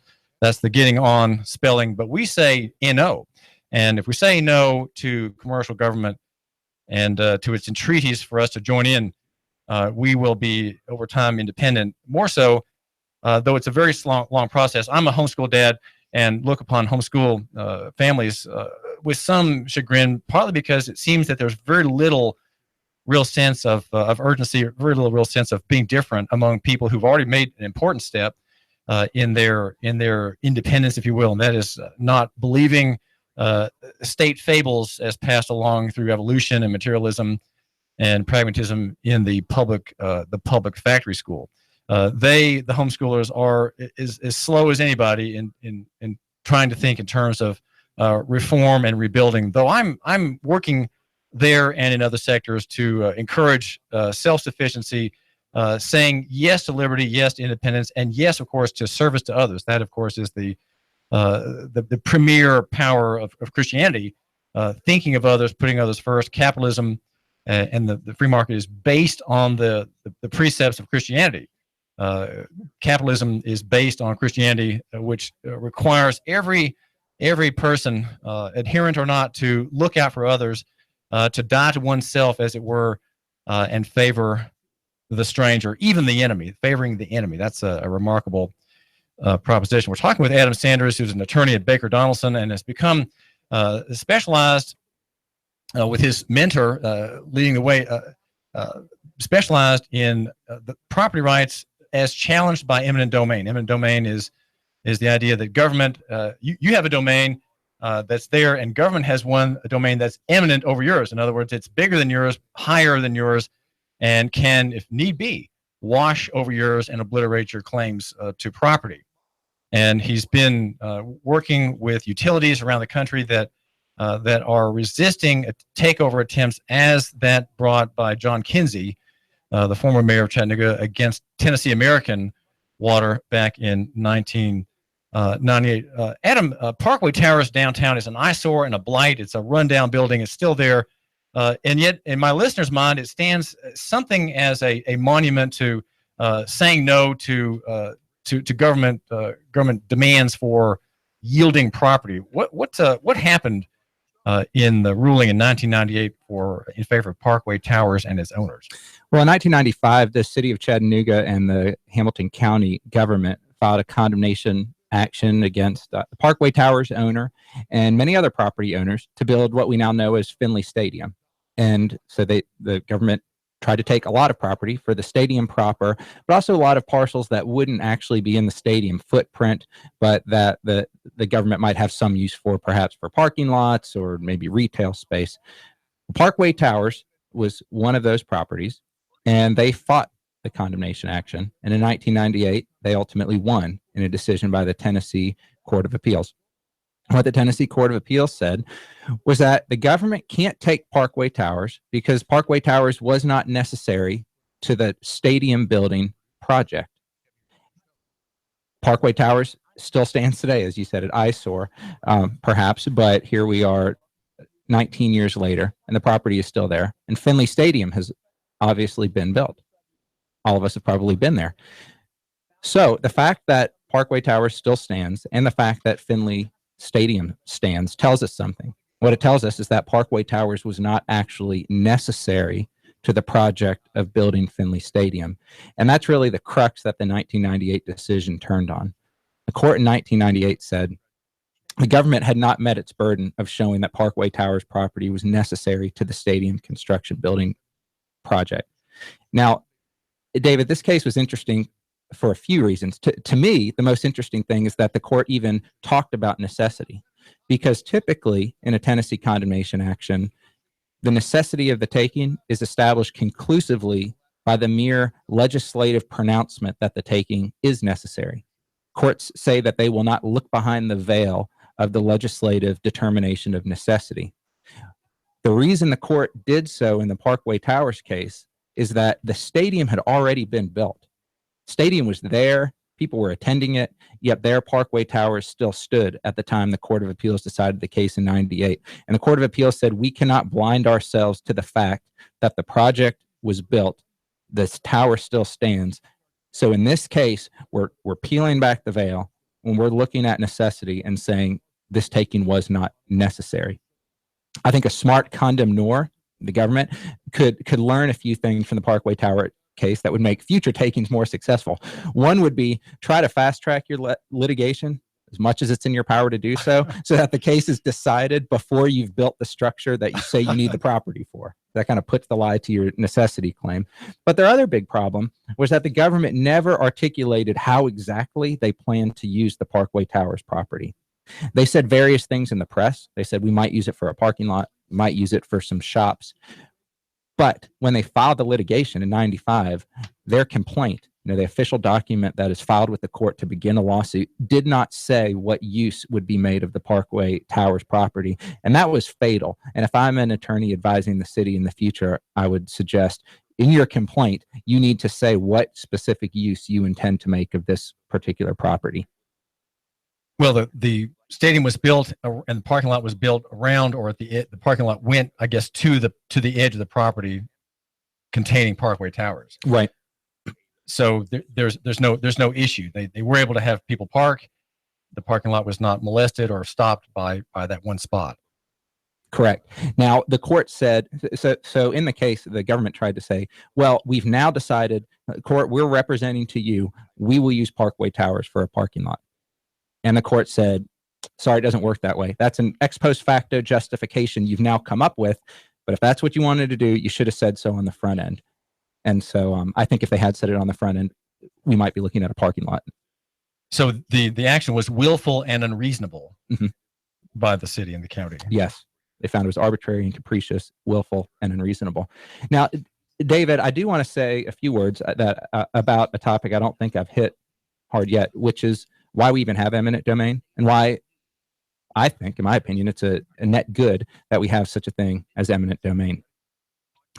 getting on spelling. But we say N-O. And if we say no to commercial government, and to its entreaties for us to join in, we will be, over time, independent. More so, though it's a very long process. I'm a homeschool dad and look upon homeschool families with some chagrin, partly because it seems that there's very little real sense of urgency, very little real sense of being different among people who've already made an important step in their independence, if you will, and that is not believing state fables as passed along through evolution and materialism and pragmatism in the public factory school. The homeschoolers are as slow as anybody in trying to think in terms of reform and rebuilding. Though I'm working there and in other sectors to encourage self-sufficiency, saying yes to liberty, yes to independence, and yes, of course, to service to others. That, of course, is the premier power of Christianity, thinking of others, putting others first. Capitalism and the free market is based on the precepts of Christianity. Capitalism is based on Christianity, which requires every person, adherent or not, to look out for others, to die to oneself, as it were, and favor the stranger, even the enemy, favoring the enemy. That's a remarkable proposition. We're talking with Adam Sanders, who's an attorney at Baker Donaldson and has become specialized with his mentor leading the way, specialized in the property rights as challenged by eminent domain. Eminent domain is the idea that government, you have a domain that's there, and government has a domain that's eminent over yours. In other words, it's bigger than yours, higher than yours, and can, if need be, wash over yours and obliterate your claims to property. And he's been working with utilities around the country that are resisting takeover attempts, as that brought by John Kinsey, the former mayor of Chattanooga, against Tennessee American Water back in 1998. Adam, Parkway Towers downtown is an eyesore and a blight. It's a rundown building. It's still there. And yet, in my listener's mind, it stands something as a monument to saying no to government demands for yielding property. What happened in the ruling in 1998 in favor of Parkway Towers and its owners? Well, in 1995, the city of Chattanooga and the Hamilton County government filed a condemnation action against the Parkway Towers owner and many other property owners to build what we now know as Finley Stadium. And so the government tried to take a lot of property for the stadium proper, but also a lot of parcels that wouldn't actually be in the stadium footprint, but that the government might have some use for, perhaps for parking lots or maybe retail space. Parkway Towers was one of those properties, and they fought the condemnation action. And in 1998, they ultimately won in a decision by the Tennessee Court of Appeals. What the Tennessee Court of Appeals said was that the government can't take Parkway Towers because Parkway Towers was not necessary to the stadium building project. Parkway Towers still stands today, as you said, an eyesore, perhaps, but here we are 19 years later, and the property is still there. And Finley Stadium has obviously been built. All of us have probably been there. So the fact that Parkway Towers still stands and the fact that Finley Stadium stands tells us something. What it tells us is that Parkway Towers was not actually necessary to the project of building Finley Stadium. And that's really the crux that the 1998 decision turned on. The court in 1998 said the government had not met its burden of showing that Parkway Towers property was necessary to the stadium construction building project. Now, David, this case was interesting for a few reasons. To me, the most interesting thing is that the court even talked about necessity, because typically in a Tennessee condemnation action, the necessity of the taking is established conclusively by the mere legislative pronouncement that the taking is necessary. Courts say that they will not look behind the veil of the legislative determination of necessity. The reason the court did so in the Parkway Towers case is that the stadium had already been built. Stadium was there, people were attending it, yet their Parkway Towers still stood at the time the Court of Appeals decided the case in 98. And the Court of Appeals said, we cannot blind ourselves to the fact that the project was built, this tower still stands. So in this case, we're peeling back the veil when we're looking at necessity and saying this taking was not necessary. I think a smart condemnor, the government, could learn a few things from the Parkway Tower case that would make future takings more successful. One would be try to fast track your litigation as much as it's in your power to do so that the case is decided before you've built the structure that you say you need the property for. That kind of puts the lie to your necessity claim. But their other big problem was that the government never articulated how exactly they planned to use the Parkway Towers property. They said various things in the press. They said we might use it for a parking lot, might use it for some shops. But when they filed the litigation in 95, their complaint, the official document that is filed with the court to begin a lawsuit, did not say what use would be made of the Parkway Towers property. And that was fatal. And if I'm an attorney advising the city in the future, I would suggest in your complaint, you need to say what specific use you intend to make of this particular property. Well, the stadium was built and the parking lot was built around, or at the parking lot went, I guess, to the edge of the property containing Parkway Towers. Right. So there's no issue. They were able to have people park. The parking lot was not molested or stopped by that one spot. Correct. Now, the court said, so in the case, the government tried to say, well, we've now decided, court, we're representing to you, we will use Parkway Towers for a parking lot. And the court said, sorry, it doesn't work that way. That's an ex post facto justification you've now come up with. But if that's what you wanted to do, you should have said so on the front end. And so I think if they had said it on the front end, we might be looking at a parking lot. So the action was willful and unreasonable by the city and the county. Yes. They found it was arbitrary and capricious, willful and unreasonable. Now, David, I do want to say a few words about a topic I don't think I've hit hard yet, which is why we even have eminent domain and why I think, in my opinion, it's a net good that we have such a thing as eminent domain.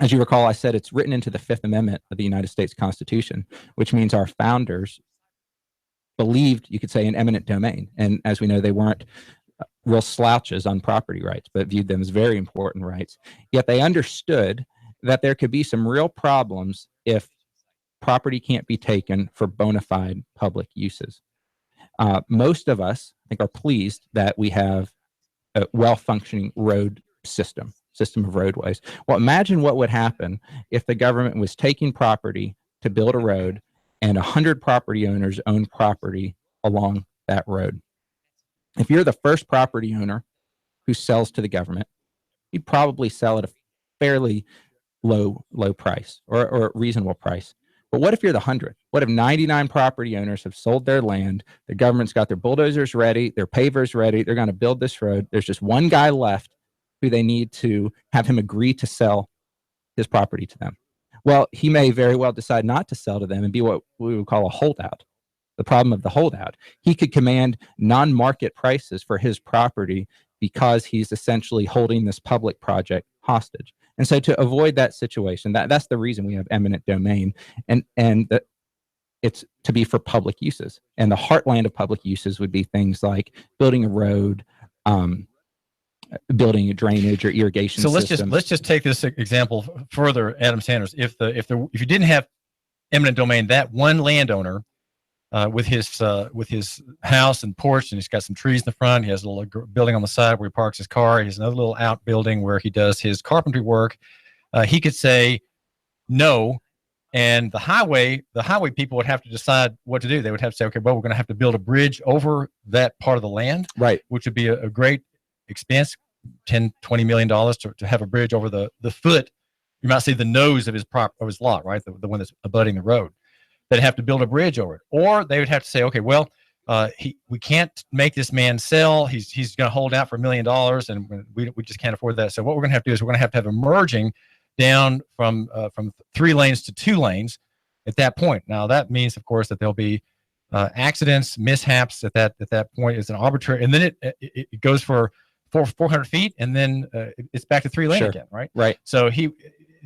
As you recall, I said it's written into the Fifth Amendment of the United States Constitution, which means our founders believed, you could say, in eminent domain. And as we know, they weren't real slouches on property rights, but viewed them as very important rights. Yet they understood that there could be some real problems if property can't be taken for bona fide public uses. Most of us, I think, are pleased that we have a well-functioning road system of roadways. Well, imagine what would happen if the government was taking property to build a road and 100 property owners own property along that road. If you're the first property owner who sells to the government, you'd probably sell at a fairly low price or a reasonable price. But what if you're the 100th? What if 99 property owners have sold their land, the government's got their bulldozers ready, their pavers ready, they're going to build this road, there's just one guy left who they need to have him agree to sell his property to them? Well, he may very well decide not to sell to them and be what we would call a holdout. The problem of the holdout, he could command non-market prices for his property because he's essentially holding this public project hostage. And so to avoid that situation, that's the reason we have eminent domain, and it's to be for public uses. And the heartland of public uses would be things like building a road, building a drainage or irrigation system. So let's just take this example further, Adam Sanders. If you didn't have eminent domain, that one landowner with his house and porch, and he's got some trees in the front. He has a little building on the side where he parks his car. He has another little outbuilding where he does his carpentry work. He could say no, and the highway people would have to decide what to do. They would have to say, okay, well, we're going to have to build a bridge over that part of the land, right? Which would be a great expense, $10-20 million to have a bridge over the foot. You might see the nose of his lot, right? The one that's abutting the road. They'd have to build a bridge over it, or they would have to say, okay, well, we can't make this man sell. He's going to hold out for $1 million, and we just can't afford that. So what we're going to have to do is we're going to have a merging down from 3 lanes to 2 lanes at that point. Now that means, of course, that there'll be accidents, mishaps at that point. It's an arbitrary, and then it goes for 400 feet, and then it's back to 3 lane again, right? Right. So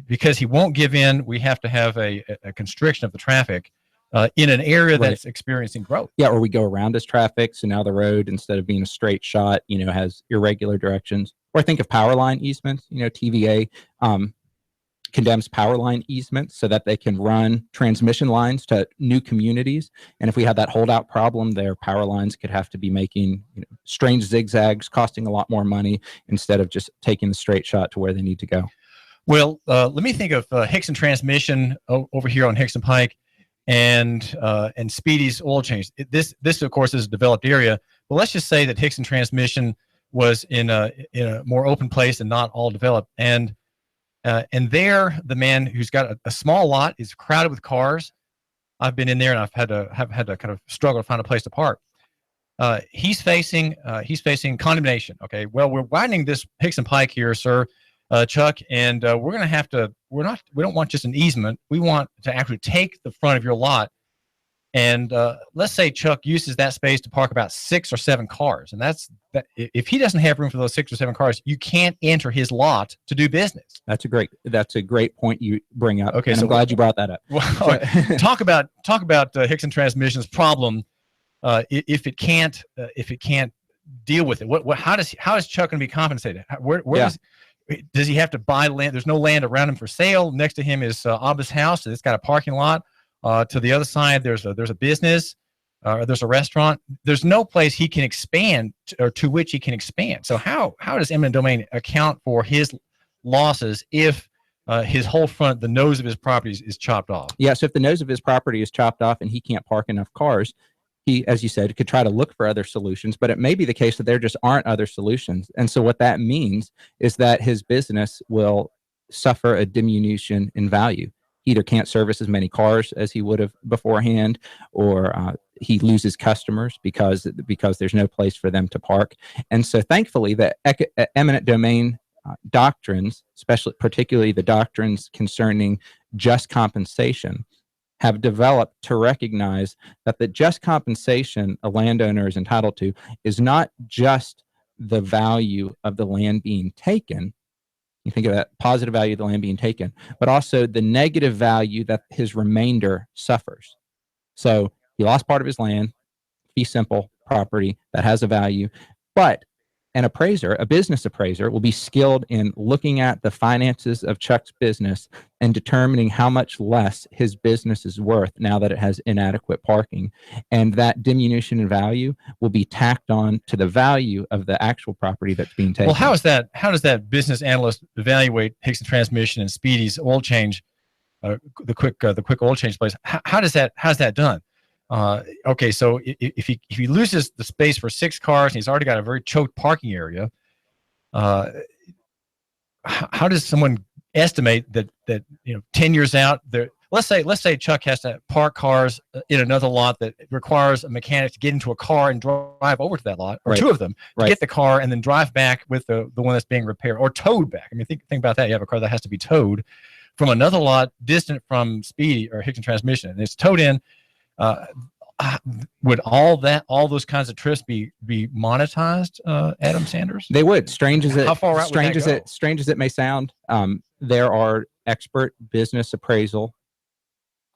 because he won't give in, we have to have a constriction of the traffic in an area that's experiencing growth. Yeah, or we go around as traffic, so now the road, instead of being a straight shot, has irregular directions. Or think of power line easements. TVA condemns power line easements so that they can run transmission lines to new communities. And if we had that holdout problem, their power lines could have to be making strange zigzags, costing a lot more money instead of just taking the straight shot to where they need to go. Well, let me think of Hickson Transmission over here on Hickson Pike, and Speedy's Oil Change. This of course is a developed area, but let's just say that Hickson Transmission was in a more open place and not all developed, and there the man who's got a small lot is crowded with cars. I've been in there and I've had to kind of struggle to find a place to park. He's facing condemnation. Okay, well, we're widening this Hickson Pike here, sir. Chuck, and we're going to have to, we don't want just an easement. We want to actually take the front of your lot. And let's say Chuck uses that space to park about 6 or 7 cars. And if he doesn't have room for those 6 or 7 cars, you can't enter his lot to do business. That's a great point you bring up. Okay. And I'm glad you brought that up. Well, talk about Hickson Transmission's problem. If it can't deal with it, how is Chuck going to be compensated? Does he have to buy land? There's no land around him for sale. Next to him is Abba's house. It's got a parking lot. To the other side, there's a business. there's a restaurant, there's no place he can expand or to which he can expand. So how does eminent domain account for his losses if his whole front, the nose of his property is chopped off? Yeah, so if the nose of his property is chopped off and he can't park enough cars, he, as you said, could try to look for other solutions, but it may be the case that there just aren't other solutions. And so what that means is that his business will suffer a diminution in value. He either can't service as many cars as he would have beforehand, or he loses customers because there's no place for them to park. And so thankfully, the eminent domain doctrines, particularly the doctrines concerning just compensation, have developed to recognize that the just compensation a landowner is entitled to is not just the value of the land being taken. You think of that positive value of the land being taken, but also the negative value that his remainder suffers. So he lost part of his land, fee simple property that has a value, but an appraiser, a business appraiser, will be skilled in looking at the finances of Chuck's business and determining how much less his business is worth now that it has inadequate parking. And that diminution in value will be tacked on to the value of the actual property that's being taken. Well, how does that business analyst evaluate Hickson Transmission and Speedy's oil change, the quick oil change place? How's that done? Okay, so if he loses the space for 6 cars and he's already got a very choked parking area, how does someone estimate that 10 years out there? Let's say Chuck has to park cars in another lot that requires a mechanic to get into a car and drive over to that lot, or 2 of them, to get the car and then drive back with the one that's being repaired, or towed back. I mean, think about that. You have a car that has to be towed from another lot distant from Speedy or Hickson Transmission, and it's towed in. Would all those kinds of trips be monetized, Adam Sanders? They would. Strange as it may sound, there are expert business appraisal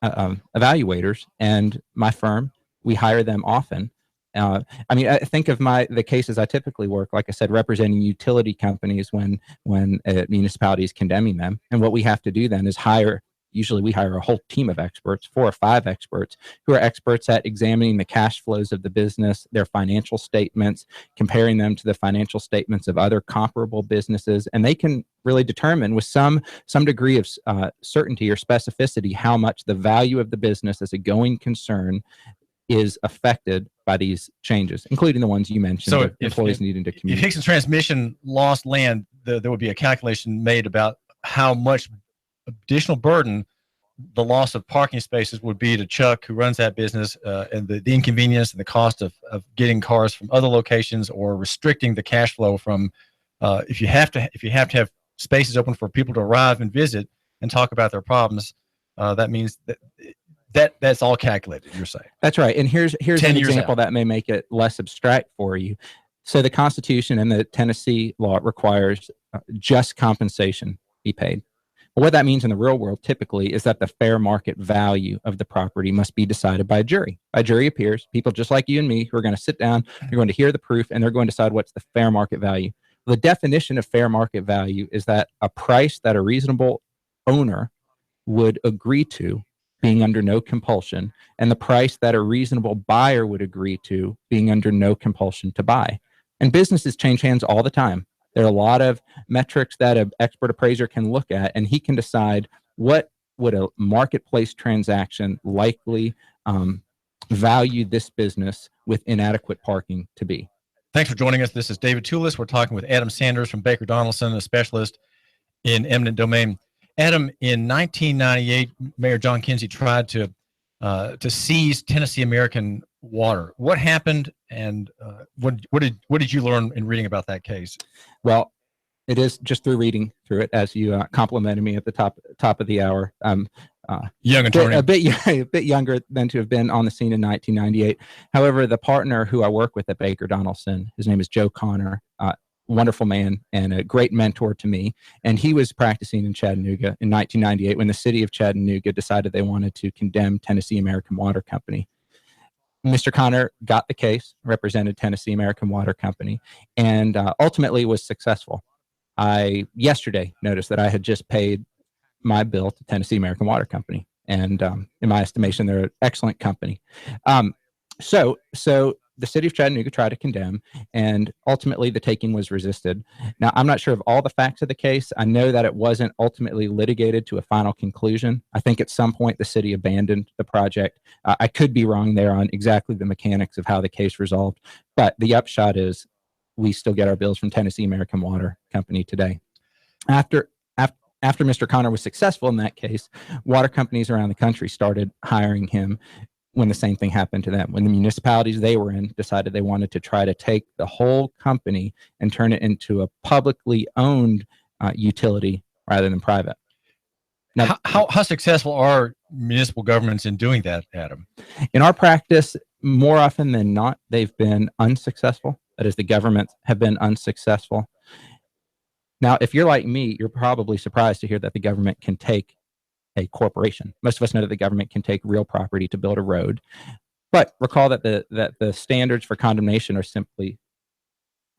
evaluators, and my firm, we hire them often. I think of the cases I typically work, like I said, representing utility companies when a municipality is condemning them, and what we have to do then is usually we hire a whole team of experts, 4 or 5 experts, who are experts at examining the cash flows of the business, their financial statements, comparing them to the financial statements of other comparable businesses, and they can really determine with some degree of certainty or specificity how much the value of the business as a going concern is affected by these changes, including the ones you mentioned, so employees needing to commute. If Hickson Transmission lost land, there would be a calculation made about how much additional burden the loss of parking spaces would be to Chuck, who runs that business, and the inconvenience and the cost of getting cars from other locations, or restricting the cash flow from if you have to have spaces open for people to arrive and visit and talk about their problems. That means that's all calculated, you're saying. That's right. And here's an example that may make it less abstract for you. So the Constitution and the Tennessee law requires just compensation be paid. What that means in the real world typically is that the fair market value of the property must be decided by a jury. By jury of peers, people just like you and me, who are going to sit down, they're going to hear the proof, and they're going to decide what's the fair market value. The definition of fair market value is that a price that a reasonable owner would agree to, being under no compulsion, and the price that a reasonable buyer would agree to, being under no compulsion to buy. And businesses change hands all the time. There are a lot of metrics that an expert appraiser can look at, and he can decide what would a marketplace transaction likely value this business with inadequate parking to be. Thanks for joining us. This is David Tulis. We're talking with Adam Sanders from Baker Donaldson, a specialist in eminent domain. Adam, in 1998, Mayor John Kinsey tried to seize Tennessee American water. What happened, and what did you learn in reading about that case? Well, it is just through reading through it, as you complimented me at the top of the hour. Young attorney, a bit younger than to have been on the scene in 1998. However, the partner who I work with at Baker Donaldson, his name is Joe Connor, wonderful man and a great mentor to me. And he was practicing in Chattanooga in 1998 when the city of Chattanooga decided they wanted to condemn Tennessee American Water Company. Mr. Connor got the case, represented Tennessee American Water Company, and ultimately was successful. I yesterday noticed that I had just paid my bill to Tennessee American Water Company, and in my estimation, they're an excellent company. So the city of Chattanooga tried to condemn, and ultimately the taking was resisted. Now, I'm not sure of all the facts of the case. I know that it wasn't ultimately litigated to a final conclusion. I think at some point the city abandoned the project. I could be wrong there on exactly the mechanics of how the case resolved, but the upshot is we still get our bills from Tennessee American Water Company today. After Mr. Connor was successful in that case, water companies around the country started hiring him when the same thing happened to them. When the municipalities they were in decided they wanted to try to take the whole company and turn it into a publicly owned utility rather than private. Now, how successful are municipal governments in doing that, Adam? In our practice, more often than not, they've been unsuccessful. That is, the governments have been unsuccessful. Now, if you're like me, you're probably surprised to hear that the government can take a corporation. Most of us know that the government can take real property to build a road. But recall that the standards for condemnation are simply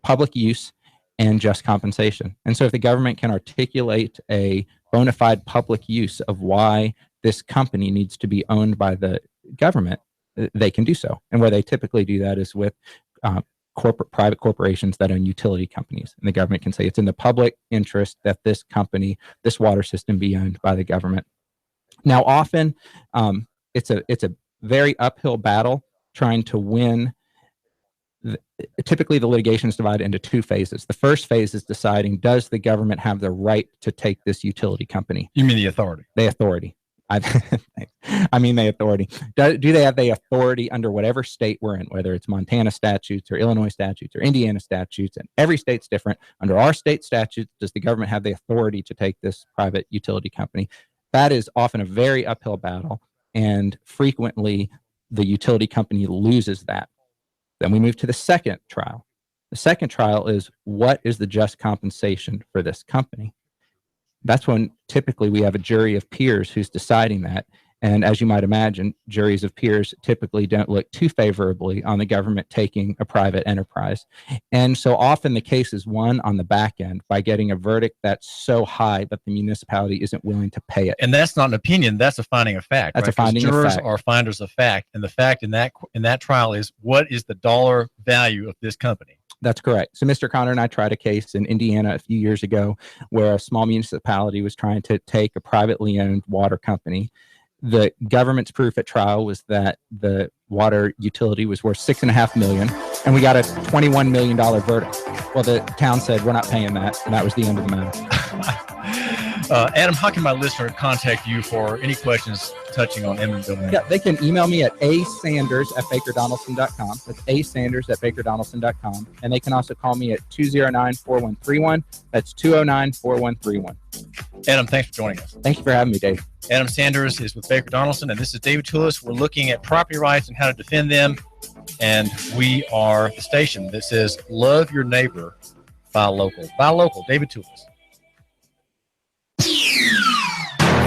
public use and just compensation. And so if the government can articulate a bona fide public use of why this company needs to be owned by the government, they can do so. And where they typically do that is with private corporations that own utility companies. And the government can say it's in the public interest that this company, this water system, be owned by the government. Now, often it's a very uphill battle trying to win. Typically, the litigation is divided into two phases. The first phase is deciding, does the government have the right to take this utility company? You mean the authority? The authority. I mean the authority. Do they have the authority under whatever state we're in, whether it's Montana statutes or Illinois statutes or Indiana statutes, and every state's different. Under our state statutes, does the government have the authority to take this private utility company? That is often a very uphill battle, and frequently the utility company loses that. Then we move to the second trial. The second trial is, what is the just compensation for this company? That's when typically we have a jury of peers who's deciding that. And as you might imagine, juries of peers typically don't look too favorably on the government taking a private enterprise. And so often the case is won on the back end by getting a verdict that's so high that the municipality isn't willing to pay it. And that's not an opinion, that's a finding of fact. That's right? a finding of jurors fact. are finders of fact. And the fact in that trial is, what is the dollar value of this company? That's correct. So Mr. Connor and I tried a case in Indiana a few years ago where a small municipality was trying to take a privately owned water company. The government's proof at trial was that the water utility was worth $6.5 million, and we got a $21 million verdict. Well, the town said, we're not paying that, and that was the end of the matter. Adam, how can my listener contact you for any questions touching on eminent domain? Yeah, they can email me at asanders@bakerdonaldson.com. That's asanders@bakerdonaldson.com. And they can also call me at 209-4131. That's 209-4131. Adam, thanks for joining us. Thank you for having me, Dave. Adam Sanders is with Baker Donaldson, and this is David Tulis. We're looking at property rights and how to defend them. And we are the station that says, love your neighbor, buy local. Buy local. David Tulis.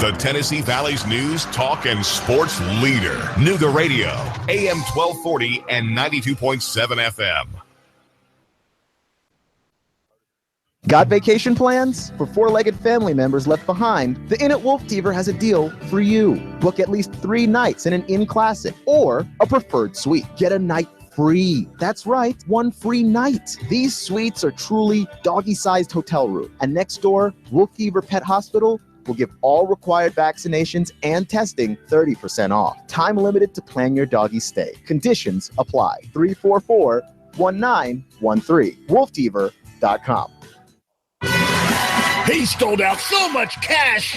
The Tennessee Valley's news, talk, and sports leader. Nooga Radio, AM 1240 and 92.7 FM. Got vacation plans? For four-legged family members left behind, the Inn at Wolf Teaver has a deal for you. Book at least 3 nights in an Inn Classic or a preferred suite. Get a night free. That's right, 1 free night. These suites are truly doggy-sized hotel room. And next door, Wolf Teaver Pet Hospital will give all required vaccinations and testing 30% off. Time limited to plan your doggy's stay. Conditions apply. 344-1913. WolfTeaver.com. He stole out so much cash,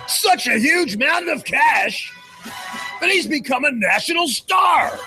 such a huge amount of cash, that he's become a national star.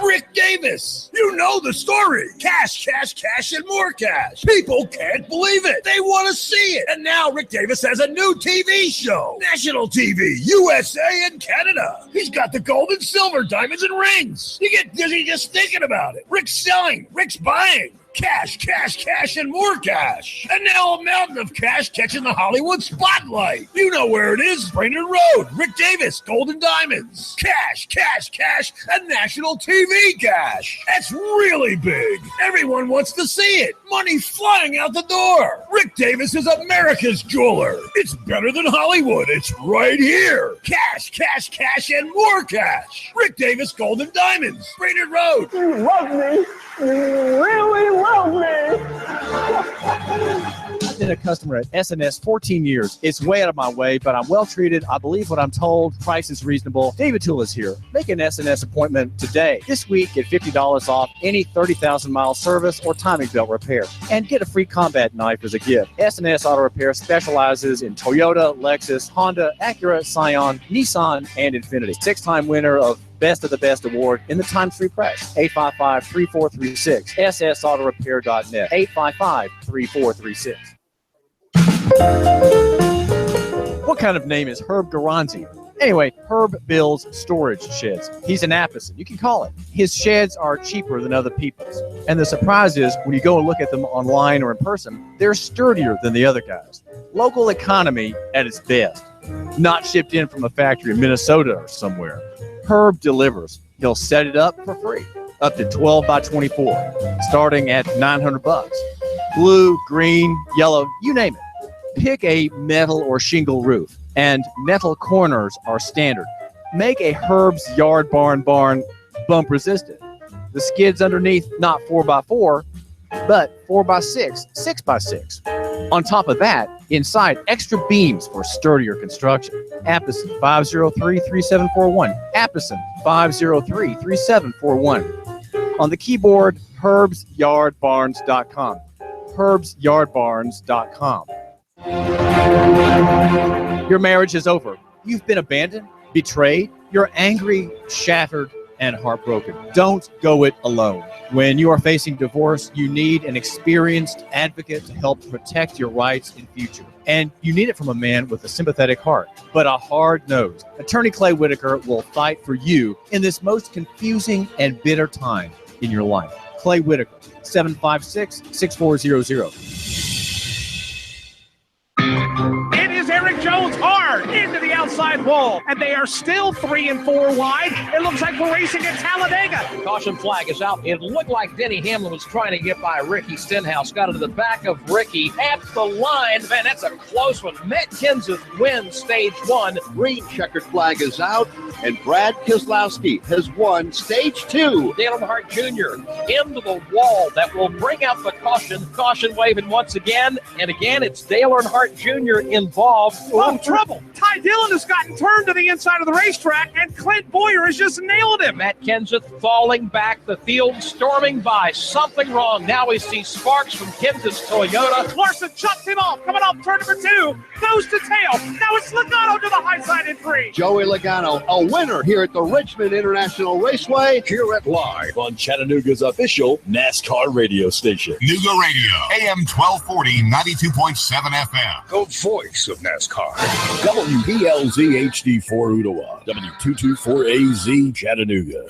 Rick Davis. You know the story. Cash, cash, cash, and more cash. People can't believe it. They want to see it. And now Rick Davis has a new TV show. National TV, USA and Canada. He's got the gold and silver, diamonds and rings. You get dizzy just thinking about it. Rick's selling. Rick's buying. Cash, cash, cash, and more cash. And now a mountain of cash catching the Hollywood spotlight. You know where it is. Brainerd Road, Rick Davis, Golden Diamonds. Cash, cash, cash, and national TV cash. That's really big. Everyone wants to see it. Money flying out the door. Rick Davis is America's jeweler. It's better than Hollywood. It's right here. Cash, cash, cash, and more cash. Rick Davis, Golden Diamonds, Brainerd Road. You love me. You really love me. I've been a customer at SNS 14 years. It's way out of my way, but I'm well treated. I believe what I'm told. Price is reasonable. David Tulis here. Make an SNS appointment today. This week, get $50 off any 30,000-mile service or timing belt repair. And get a free combat knife as a gift. SNS Auto Repair specializes in Toyota, Lexus, Honda, Acura, Scion, Nissan, and Infiniti. 6-time winner of Best of the Best award in the Times Free Press. 855-3436. ssautorepair.net. 855-3436. What kind of name is Herb Garanzi? Anyway, Herb builds storage sheds. He's an Apison, you can call it. His sheds are cheaper than other people's. And the surprise is, when you go and look at them online or in person, they're sturdier than the other guys. Local economy at its best. Not shipped in from a factory in Minnesota or somewhere. Herb delivers. He'll set it up for free. Up to 12 by 24, starting at $900. Blue, green, yellow, you name it. Pick a metal or shingle roof, and metal corners are standard. Make a Herb's Yard Barn bump resistant. The skids underneath, not 4x4, but 4x6, 6x6. On top of that, inside, extra beams for sturdier construction. Apison 503-3741. Apison 503-3741. On the keyboard, herbsyardbarns.com. herbsyardbarns.com. Your marriage is over. You've been abandoned, betrayed. You're angry, shattered, and heartbroken. Don't go it alone. When you are facing divorce, you need an experienced advocate to help protect your rights in future. And you need it from a man with a sympathetic heart, but a hard nose. Attorney Clay Whitaker will fight for you in this most confusing and bitter time in your life. Clay Whitaker, 756-6400. It is Eric Jones hard into the outside wall, and they are still 3 and 4 wide. It looks like we're racing at Talladega. Caution flag is out. It looked like Denny Hamlin was trying to get by Ricky Stenhouse. Got into the back of Ricky at the line. Man, that's a close one. Matt Kenseth wins stage 1. Green checkered flag is out, and Brad Keselowski has won stage 2. Dale Earnhardt Jr. into the wall. That will bring out the caution. Caution waving once again. And again, it's Dale Earnhardt Jr. involved. Oh, trouble. Ty Dillon has gotten turned to the inside of the racetrack, and Clint Boyer has just nailed him. Matt Kenseth falling back, the field storming by. Something wrong. Now we see sparks from Kenseth's Toyota. Larson chucks him off. Coming off turn number 2. Goes to tail. Now it's Logano to the high side in 3. Joey Logano, a winner here at the Richmond International Raceway. Hear it live on Chattanooga's official NASCAR radio station. Nooga Radio, AM 1240, 92.7 FM. The voice of NASCAR. WBLZ HD4 Ottawa. W224AZ Chattanooga.